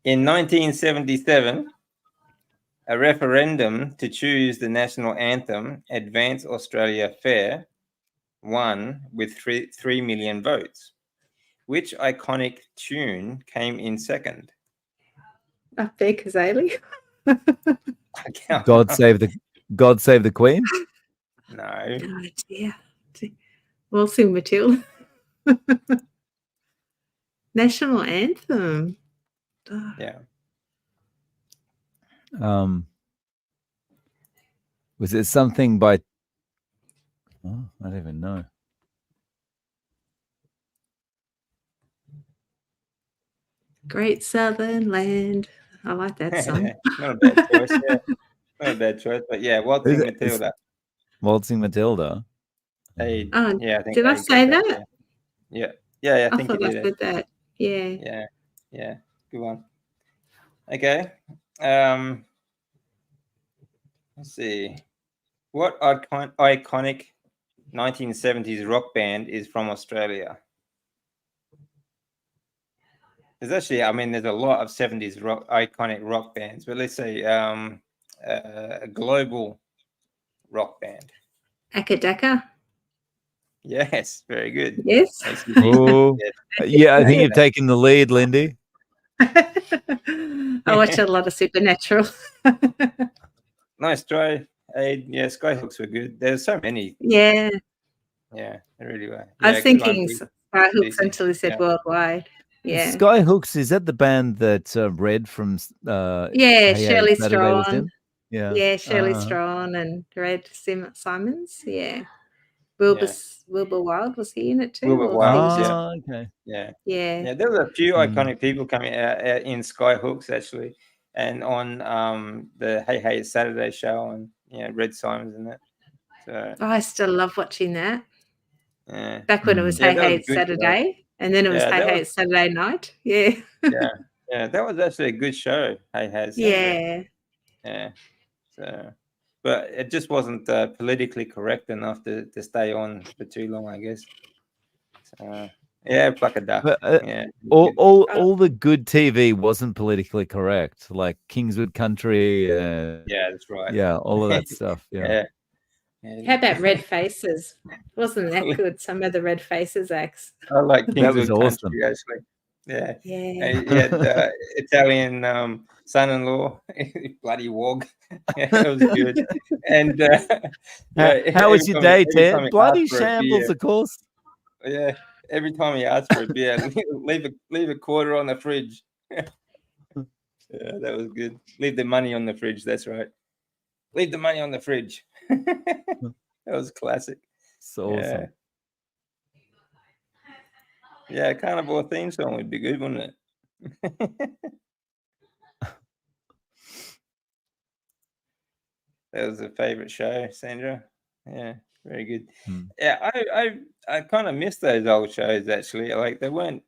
In 1977, a referendum to choose the national anthem, Advance Australia Fair, won with 3 million votes. Which iconic tune came in second? Up there, Kazali. God save the Queen. No. Oh dear. Waltzing Matilda. National anthem. Oh. Yeah. Was it something by? Oh, I don't even know. Great Southern Land. I like that song. Not a bad choice. Yeah. Not a bad choice, but yeah, Waltzing Matilda. Waltzing Matilda. Hey, Oh, yeah, I think did I say that? Yeah. Yeah, I think thought you I did said that. Yeah. Yeah. Good one. Okay. Let's see. What iconic 1970s rock band is from Australia? There's actually, there's a lot of 70s iconic rock bands, but let's say a global rock band. Akadaka. Yes, very good. Yes. Oh, yeah, I think you've taken the lead, Lindy. I watch a lot of Supernatural. Nice try. Yeah, Skyhooks were good. There's so many. Yeah. Yeah, they really were. Yeah, I was thinking Skyhooks until he said worldwide. Yeah. Skyhooks, is that the band that Red from Shirley Strawn. Yeah, Shirley Strawn and Red Simons. Yeah. Wilbur Wild, was he in it too? Wilbur Wild, okay. Yeah. Yeah. There were a few iconic people coming out in Skyhooks actually, and on the Hey Hey It's Saturday show, and Red Simons and that. So I still love watching that. Yeah. Back when it was Hey Hey It's good, Saturday, and then it was Hey Hey It's Saturday night. Yeah. Yeah, that was actually a good show. Hey Hey It's Saturday. Yeah. So, but it just wasn't politically correct enough to stay on for too long, I guess. So, pluck a duck. All the good TV wasn't politically correct, like Kingswood Country. That's right. Yeah, all of that stuff. Yeah. How about Red Faces? Wasn't that good? Some of the Red Faces acts. I like Kingswood That was Country, awesome. actually. Yeah. Yeah. He had Italian son-in-law, bloody wog. It was good. And how was your day, Ted? Bloody shambles, of course. Yeah. Every time he asked for a beer, leave a quarter on the fridge. Yeah, that was good. Leave the money on the fridge. That's right. Leave the money on the fridge. That was classic. So awesome. Yeah, Carnivore theme song would be good, wouldn't it? That was a favorite show, Sandra. Yeah, very good. Yeah, I kind of miss those old shows actually. Like they weren't,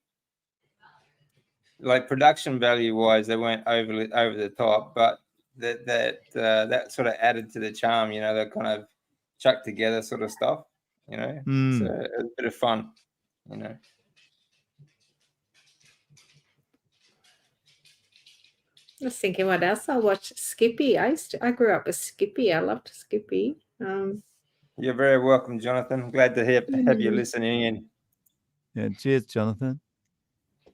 like production value wise, they weren't over the top, but that sort of added to the charm. That kind of chucked together sort of stuff. So it was a bit of fun. you know. I was thinking what else I watched. Skippy. I grew up with Skippy. I loved Skippy. You're very welcome, Jonathan. Glad to have you listening in. Yeah, cheers, Jonathan.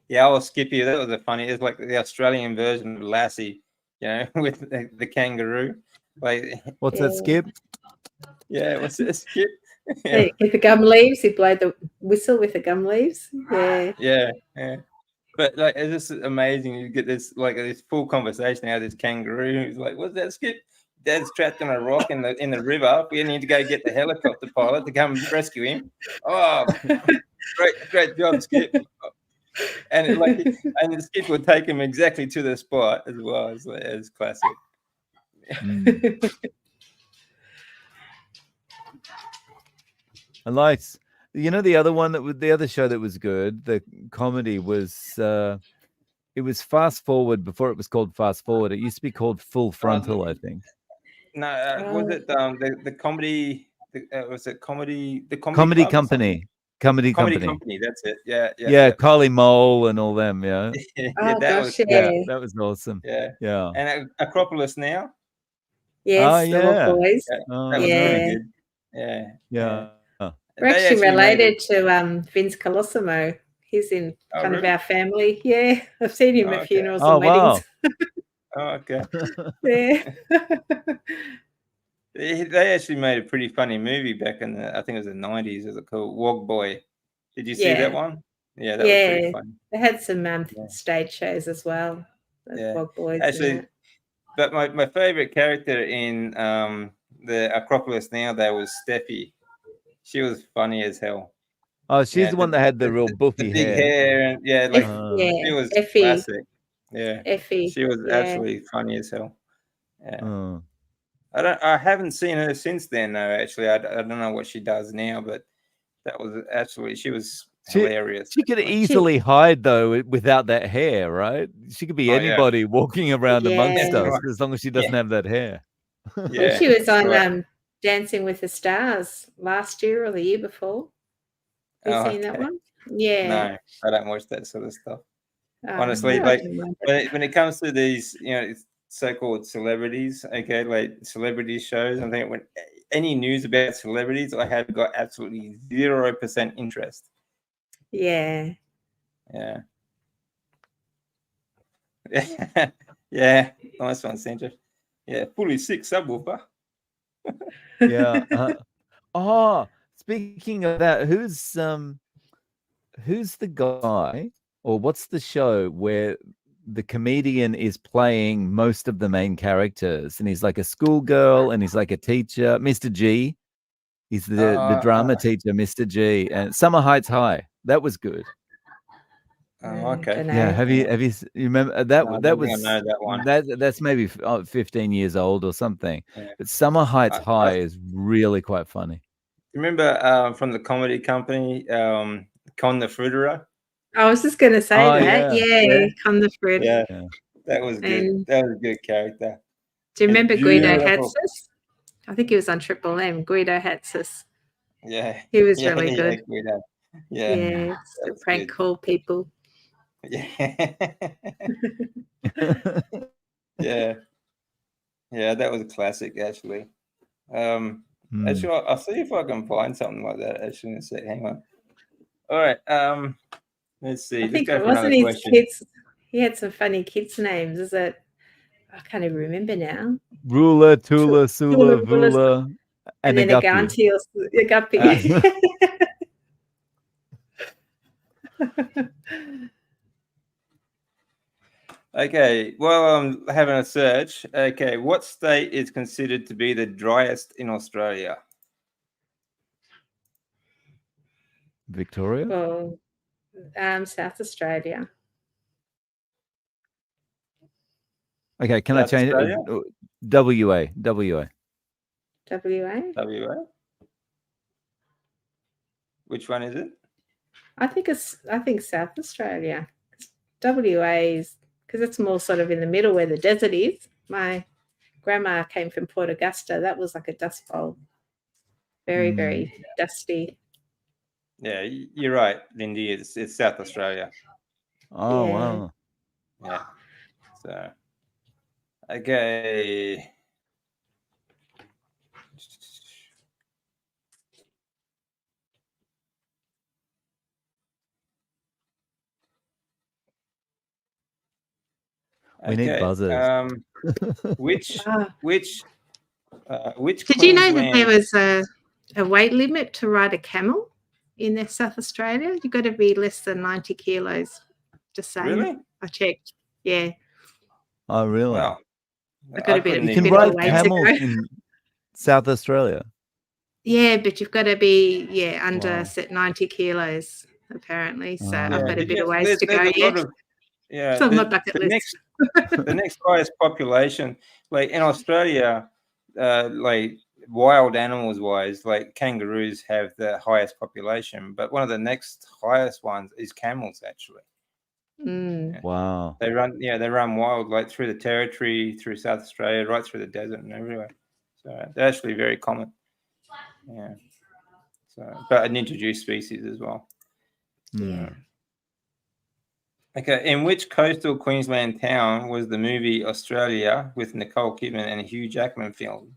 Yeah, I was Skippy. That was it's like the Australian version of Lassie, you know, with the kangaroo. Like, What's that, Skip? yeah, what's this, Skip? Yeah. With the gum leaves, he blowed the whistle with the gum leaves. Yeah. Yeah. But like, it's just amazing. You get this full conversation out of this kangaroo. He's like, "What's that, Skip? Dad's trapped on a rock in the river. We need to go get the helicopter pilot to come rescue him." Oh, great job, Skip. And the Skip would take him exactly to the spot as well. It's classic. I liked, the other one the other show that was good, the comedy was it was Fast Forward before it was called Fast Forward. It used to be called Full Frontal, I think. No, was it the comedy? Was it comedy? The Comedy Company. Comedy Company. That's it. Yeah. Kylie Mole and all them. Yeah. That was awesome. Yeah. And Acropolis Now. Yes, the Walk Boys. That was really good. Yeah. We're actually related to Vince Colosimo. He's in kind of our family. Yeah, I've seen him at funerals and weddings. Wow. Okay. Yeah. They actually made a pretty funny movie back in I think it was the 90s. It was called Walk Boy. Did you see that one? Yeah, that was pretty funny. They had some stage shows as well. Walk Boys. Actually, but my favorite character in the Acropolis Now there was Steffi. She was funny as hell. Oh, she's the one that had the real buffy big hair, and she was Effie. classic. Yeah, Effie. She was absolutely funny as hell. Yeah. I haven't seen her since then though. Actually, I don't know what she does now, but that was she was hilarious. She could easily hide though without that hair, right? She could be anybody walking around amongst us as long as she doesn't have that hair. Yeah, she was on Dancing with the Stars last year or the year before. Have you seen that one? Yeah. No, I don't watch that sort of stuff. Honestly, like when it comes to these, so-called celebrities, like celebrity shows, I think when any news about celebrities, I have got absolutely 0% interest. Yeah. Yeah. Yeah. Nice one, Sandra. Yeah, fully sick subwoofer. Yeah. Speaking of that, who's the guy, or what's the show where the comedian is playing most of the main characters, and he's like a schoolgirl and he's like a teacher, Mr. G. He's the drama teacher, Mr. G, and Summer Heights High. That was good. Oh, okay. Yeah, have you remember that? No, that was I know that one. That's maybe 15 years old or something. Yeah. But Summer Heights High is really quite funny. Remember from the Comedy Company, Con the Fruiterer? I was just going to say that. Yeah, Con the Fruiterer. Yeah, that was good. That was a good character. Do you remember Guido Hatzis? I think he was on Triple M. Guido Hatzis. Yeah, he was really good. Guido. Yeah, to prank call people. Yeah. Yeah, that was a classic actually. Actually, I'll see if I can find something like that. Actually, in a sec. Hang on. All right. Let's see. I think it wasn't his kids. He had some funny kids' names. Is it? I can't even remember now. Rula, Tula, Sula, Vula, and then a Ganti or a Guppy. Okay, well, I'm having a search. Okay, what state is considered to be the driest in Australia? Victoria? Well, South Australia. Okay, can South I change it? WA. WA? Which one is it? I think South Australia. WA is because it's more sort of in the middle where the desert is. My grandma came from Port Augusta. That was like a dust bowl. Very, very dusty. Yeah, you're right, Lindy. It's South Australia. Oh, Yeah. wow. Yeah. So, okay. We need buzzers. Which Ah. which Did you know that there Queensland? was a weight limit to ride a camel in South Australia? You've got to be less than 90 kilos. Just saying. Really? I checked. Yeah. Oh, really? Well, I've got a bit You of can bit of ride a way to camels go. in South Australia. Yeah, but you've got to be under Wow. set 90 kilos apparently. So Oh. I've got a bit because of ways to there's go a lot yet. of It's on my bucket list. the next highest population, like in Australia, like wild animals wise, like kangaroos have the highest population, but one of the next highest ones is camels actually. Mm. Yeah. Wow. They run wild, like through the territory, through South Australia, right through the desert and everywhere. So they're actually very common. Yeah. So, but an introduced species as well. Yeah. Okay. In which coastal Queensland town was the movie Australia with Nicole Kidman and Hugh Jackman filmed?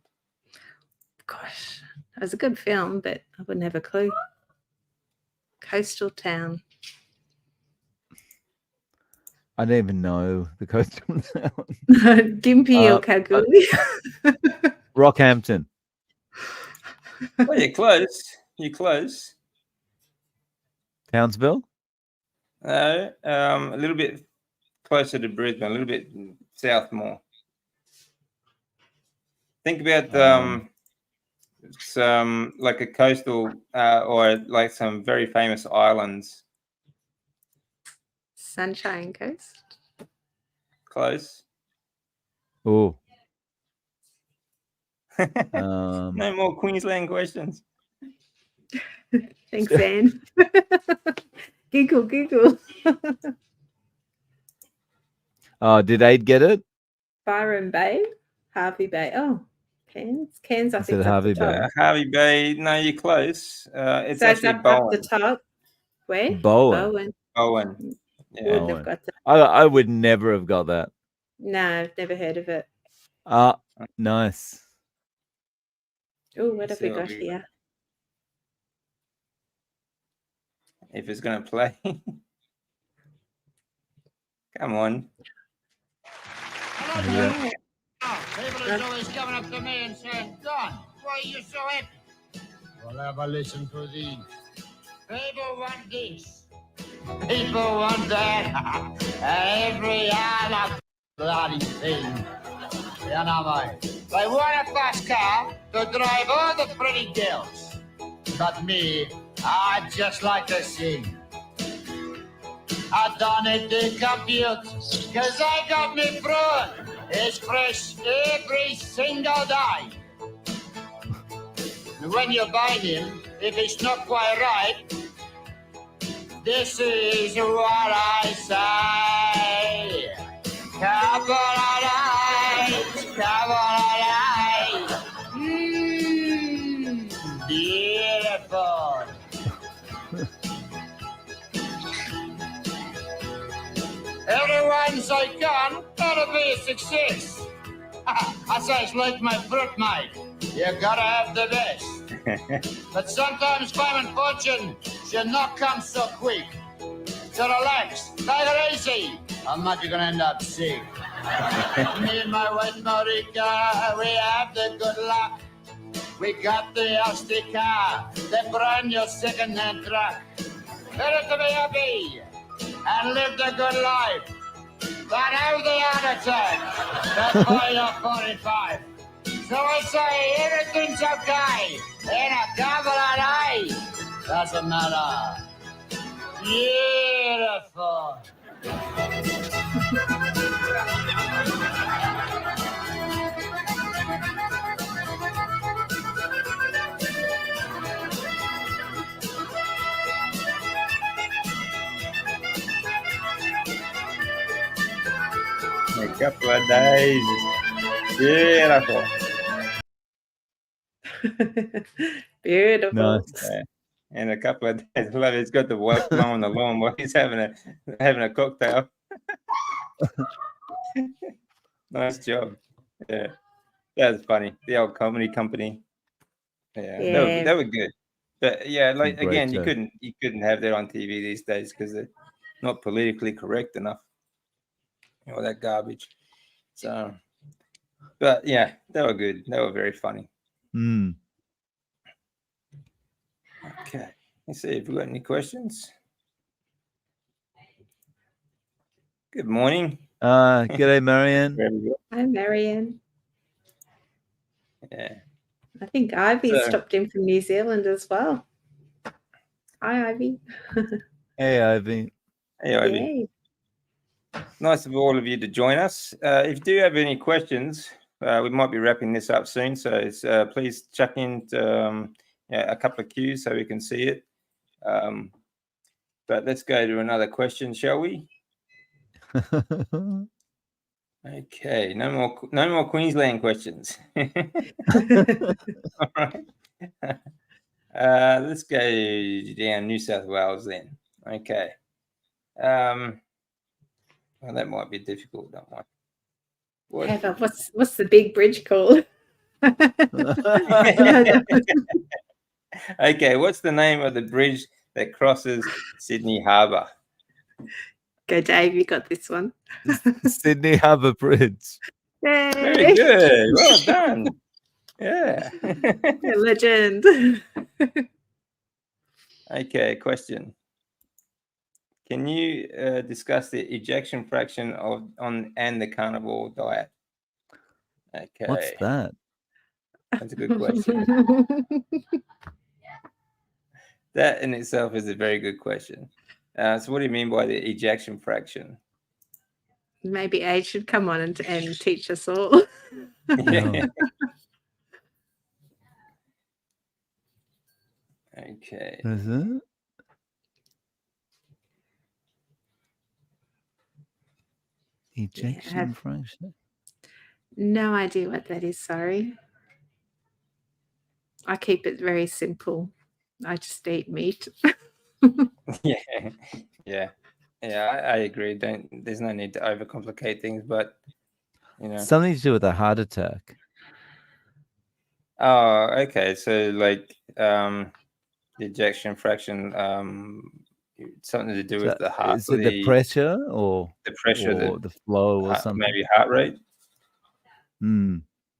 Gosh, it was a good film, but I wouldn't have a clue. Coastal town. I don't even know the coastal town. Gympie or Kalgoorlie. Rockhampton. Well, you're close. You're close. Townsville? No, a little bit closer to Brisbane, a little bit south more. Think about some like a coastal or like some very famous islands. Sunshine Coast. Close. Oh. No more Queensland questions. Thanks, Anne. Giggle. Oh, did Aid get it? Byron Bay, Harvey Bay. Oh, Cairns. I I think said up the Harvey top. Bay. Harvey Bay. No, you're close. It's So it's actually up Bowen. the top. Where? Bowen. Bowen. Yeah. Wouldn't have got that. I would never have got that. No, I've never heard of it. Nice. Oh, what have we So got here? If it's going to play. Come on. Yeah. People is always coming up to me and saying, Don, why are you so happy? Well, have a listen to these. People want this. People want that. Every other bloody thing. You know, mate. They want a fast car to drive all the pretty girls. But me, I just like to sing. I don't need the compute, cause I got me brawn. It's fresh every single day. When you buy him, if it's not quite right, this is what I say. Cabaret, beautiful. Everyone's like, "Gun, that'll be a success." I say it's like my fruit, mate. You gotta have the best. But sometimes fame and fortune should not come so quick. So relax, take it easy. I'm not gonna end up sick. Me and my wife Marika, we have the good luck. We got the Aussie car, the brand new second-hand truck. Better to be happy and live the good life. But have the heart attack, that's why you're 45. So I say everything's okay in a couple of days. Doesn't matter. Beautiful. A couple of days. Beautiful. Beautiful. Nice. Yeah. in a couple of days. I love it. He's got the wife blowing the lawn while he's having a cocktail. Nice job. Yeah, that was funny. The old comedy company. Yeah, they were good. But yeah, like Great again, joke. you couldn't have that on TV these days because they're not politically correct enough. All that garbage. So, but yeah, they were good. They were very funny. Mm. Okay, let's see if we've got any questions. Good morning. G'day, Marianne. Very good. Hi, Marianne. Yeah. I think Ivy So- stopped in from New Zealand as well. Hi, Ivy. Hey, Ivy. Hey, Ivy. Yay. Nice of all of you to join us. If you do have any questions, we might be wrapping this up soon. So please chuck in a couple of cues so we can see it. But let's go to another question, shall we? Okay, no more Queensland questions. All right. Let's go down New South Wales then. Okay. Well, that might be difficult, don't I? Heather, what's the big bridge called? Okay, what's the name of the bridge that crosses Sydney Harbour? Go, Dave. You got this one. Sydney Harbour Bridge. Yay. Very good. Well done. Yeah. You're a legend. Okay, question. Can you discuss the ejection fraction and the carnivore diet? Okay. What's that? That's a good question. That in itself is a very good question. So what do you mean by the ejection fraction? Maybe Age should come on and teach us all. Yeah. Okay. Is it? Ejection fraction. No idea what that is, sorry. I keep it very simple. I just eat meat. Yeah, I agree. There's no need to overcomplicate things, but Something to do with a heart attack. Oh, okay. So like the ejection fraction, something to do with the heart. Is it the pressure or the pressure, or the flow or something? maybe heart rate.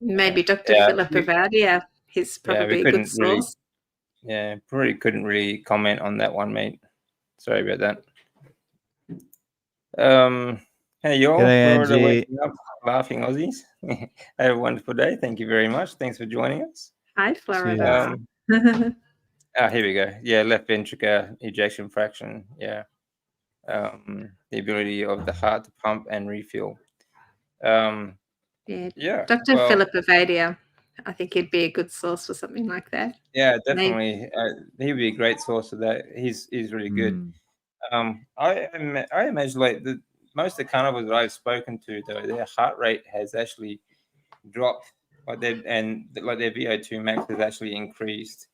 Maybe Dr. Yeah, Philip Avadia. He's probably a good source. Probably couldn't really comment on that one, mate. Sorry about that. Hey, y'all. G'day, For Angie. waking up, laughing Aussies. Have a wonderful day. Thank you very much. Thanks for joining us. Hi, Florida. Here we go. Yeah, left ventricle ejection fraction. Yeah. The ability of the heart to pump and refuel. Yeah. Dr. Philip Avadia. I think he'd be a good source for something like that. Yeah, definitely. He'd be a great source for that. He's really good. I imagine like most of the carnivores that I've spoken to, though, their heart rate has actually dropped, like their VO2 max has actually increased,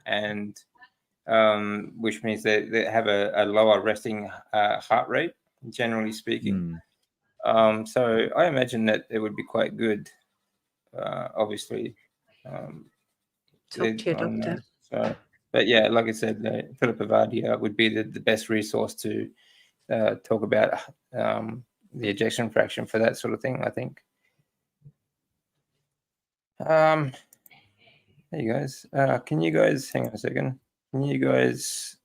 and which means they have a lower resting heart rate, generally speaking. So I imagine that it would be quite good. Obviously, talk to your doctor. But yeah, like I said, Philip Avadia would be the best resource to talk about the ejection fraction for that sort of thing, I think. Hey guys, can you guys hang on a second? Can you guys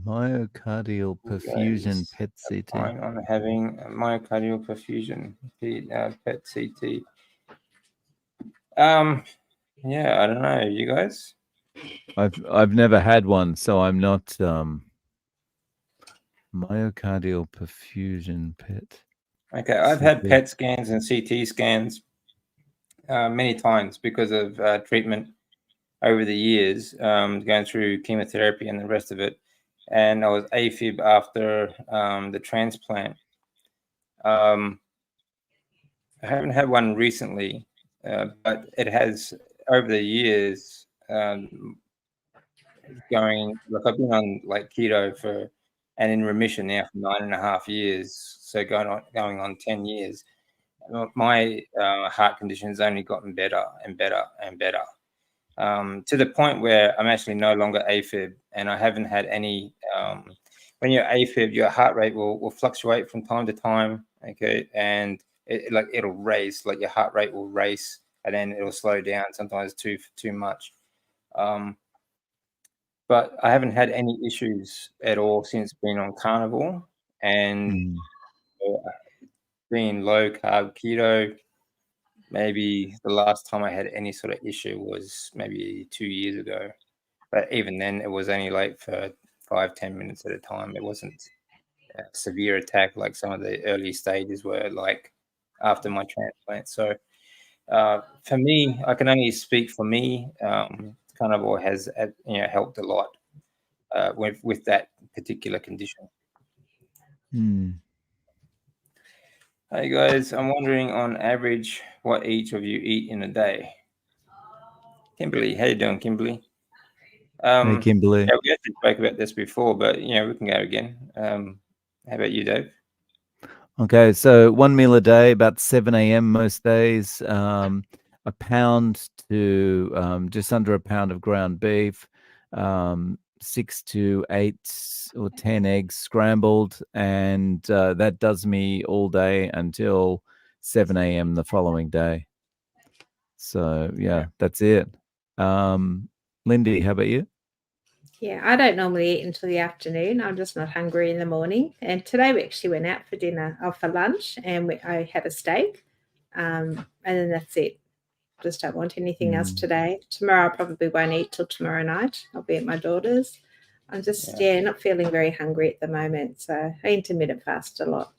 myocardial perfusion PET CT? I'm having myocardial perfusion PET CT. Yeah, I don't know. You guys? I've never had one, so I'm not myocardial perfusion PET. Okay, I've had PET scans and CT scans many times because of treatment over the years, going through chemotherapy and the rest of it. And I was AFib after the transplant. I haven't had one recently, but it has over the years, going like I've been on like keto and in remission now for 9.5 years. So going on 10 years. My heart condition has only gotten better and better and better, to the point where I'm actually no longer AFib, and I haven't had any. When you're AFib, your heart rate will fluctuate from time to time, okay, and it'll race, like your heart rate will race, and then it'll slow down. Sometimes too much. But I haven't had any issues at all since being on Carnivore and being low carb keto. Maybe the last time I had any sort of issue was maybe 2 years ago. But even then, it was only like for 5-10 minutes at a time. It wasn't a severe attack like some of the early stages were, like after my transplant. So for me, I can only speak for me. Carnivore has helped a lot with that particular condition. Hey guys, I'm wondering on average what each of you eat in a day. Kimberly, how you doing, Kimberly? Hey, Kimberly. Yeah, we actually spoke about this before, but we can go again. How about you, Dave? Okay, so 1 meal a day, about 7 a.m. most days. A pound to just under a pound of ground beef, 6 to 8 or 10 eggs scrambled, and that does me all day until 7 a.m. the following day. So yeah, that's it. Lindy, how about you? Yeah, I don't normally eat until the afternoon. I'm just not hungry in the morning. And today we actually went out for dinner or for lunch, and I had a steak, and then that's it. Just don't want anything else today. Tomorrow I probably won't eat till tomorrow night. I'll be at my daughter's. I'm just not feeling very hungry at the moment, so I intermittent fast a lot.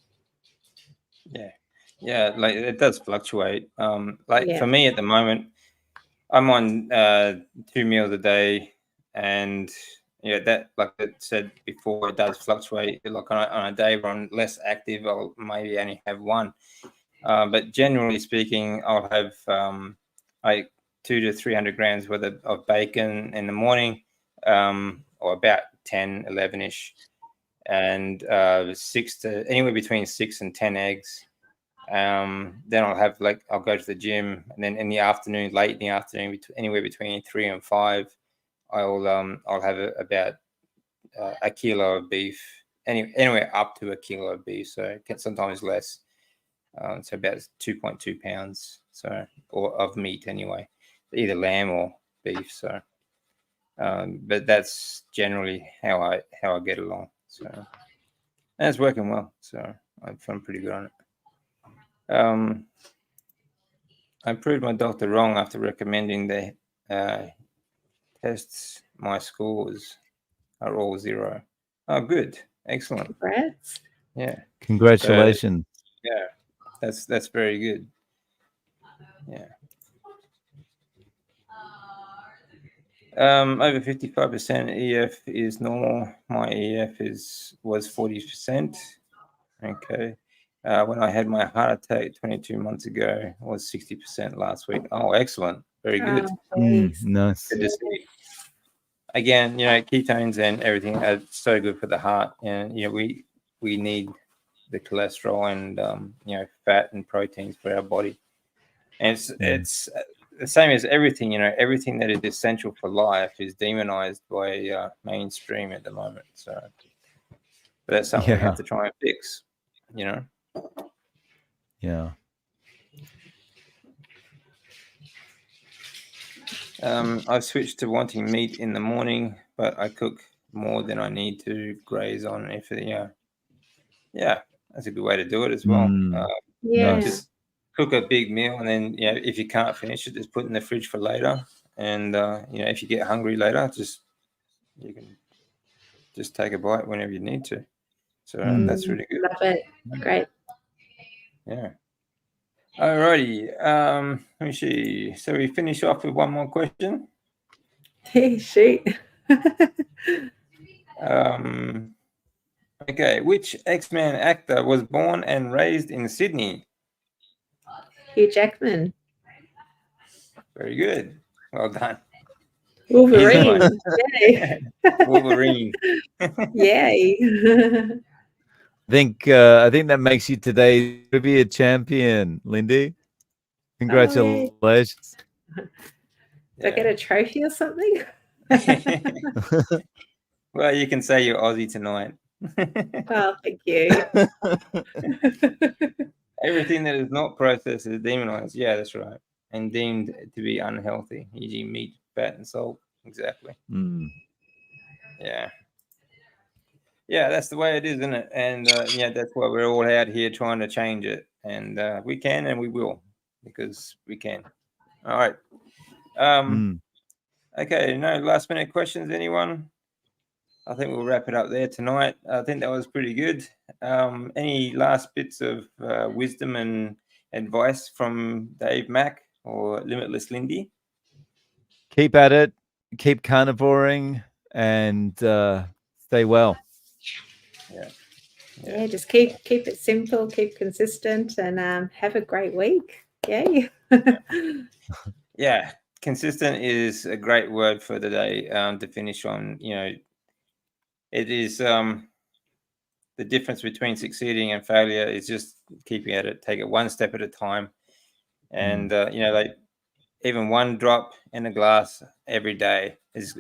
Yeah, like it does fluctuate. For me at the moment, I'm on 2 meals a day, and that, like I said before, it does fluctuate. Like on a day where I'm less active, I'll maybe only have one. But generally speaking, I'll have like 200 to 300 grams worth of bacon in the morning, or about 10, 11-ish, and anywhere between 6 and 10 eggs. Then I'll go to the gym, and then in the afternoon, late in the afternoon, anywhere between 3 and 5, I'll have about a kilo of beef, anywhere up to a kilo of beef, so sometimes less. So about 2.2 pounds, or of meat anyway, either lamb or beef. So, but that's generally how I get along. So, and it's working well. So I'm feeling pretty good on it. I proved my doctor wrong after recommending the tests. My scores are all 0. Oh, good, excellent. Congrats. Yeah. Congratulations. So, yeah, that's very good. Yeah. Over 55% EF is normal. My EF was 40%. Okay. When I had my heart attack 22 months ago, it was 60% last week. Oh, excellent. Very good. Nice. Good to see. Again, ketones and everything are so good for the heart, and we need the cholesterol and fat and proteins for our body. And it's the same as everything. Everything that is essential for life is demonized by mainstream at the moment. So, but that's something we have to try and fix. Yeah. I've switched to wanting meat in the morning, but I cook more than I need to graze on. Yeah, that's a good way to do it as well. Just cook a big meal, and then if you can't finish it, just put it in the fridge for later. And if you get hungry later, you can just take a bite whenever you need to. So that's really good. Love it. Great. Yeah. Alrighty. Let me see. So we finish off with one more question. Shoot. Okay. Which X-Men actor was born and raised in Sydney? Hugh Jackman. Very good. Well done. Wolverine. Yay. Wolverine. Yay. I think that makes you today's trivia champion, Lindy. Congratulations. Do I get a trophy or something? Well, you can say you're Aussie tonight. Oh, thank you. Everything that is not processed is demonized. Yeah, that's right. And deemed to be unhealthy, e.g. meat, fat, and salt. Exactly. Yeah. Yeah, that's the way it is, isn't it? And yeah, that's why we're all out here trying to change it. And we can and we will, because we can. All right. Okay, no last minute questions, anyone? I think we'll wrap it up there tonight. I think that was pretty good. Any last bits of wisdom and advice from Dave Mack or Limitless Lindy? Keep at it, keep carnivoring, and stay well. Yeah, just keep it simple, keep consistent, and have a great week. Yay. Yeah, consistent is a great word for the day to finish on. You know, it is the difference between succeeding and failure is just keeping at it, take it one step at a time. And you know, like even one drop in a glass every day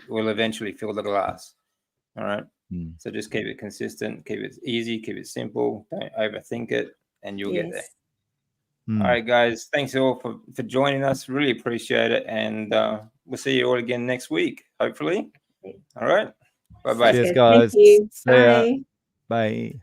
will eventually fill the glass. All right. So just keep it consistent, keep it easy, keep it simple, don't overthink it, and you'll get there. All right, guys, thanks all for joining us. Really appreciate it. And we'll see you all again next week, hopefully. All right. Bye-bye. Cheers, guys. Thank you. See ya. Bye. Bye.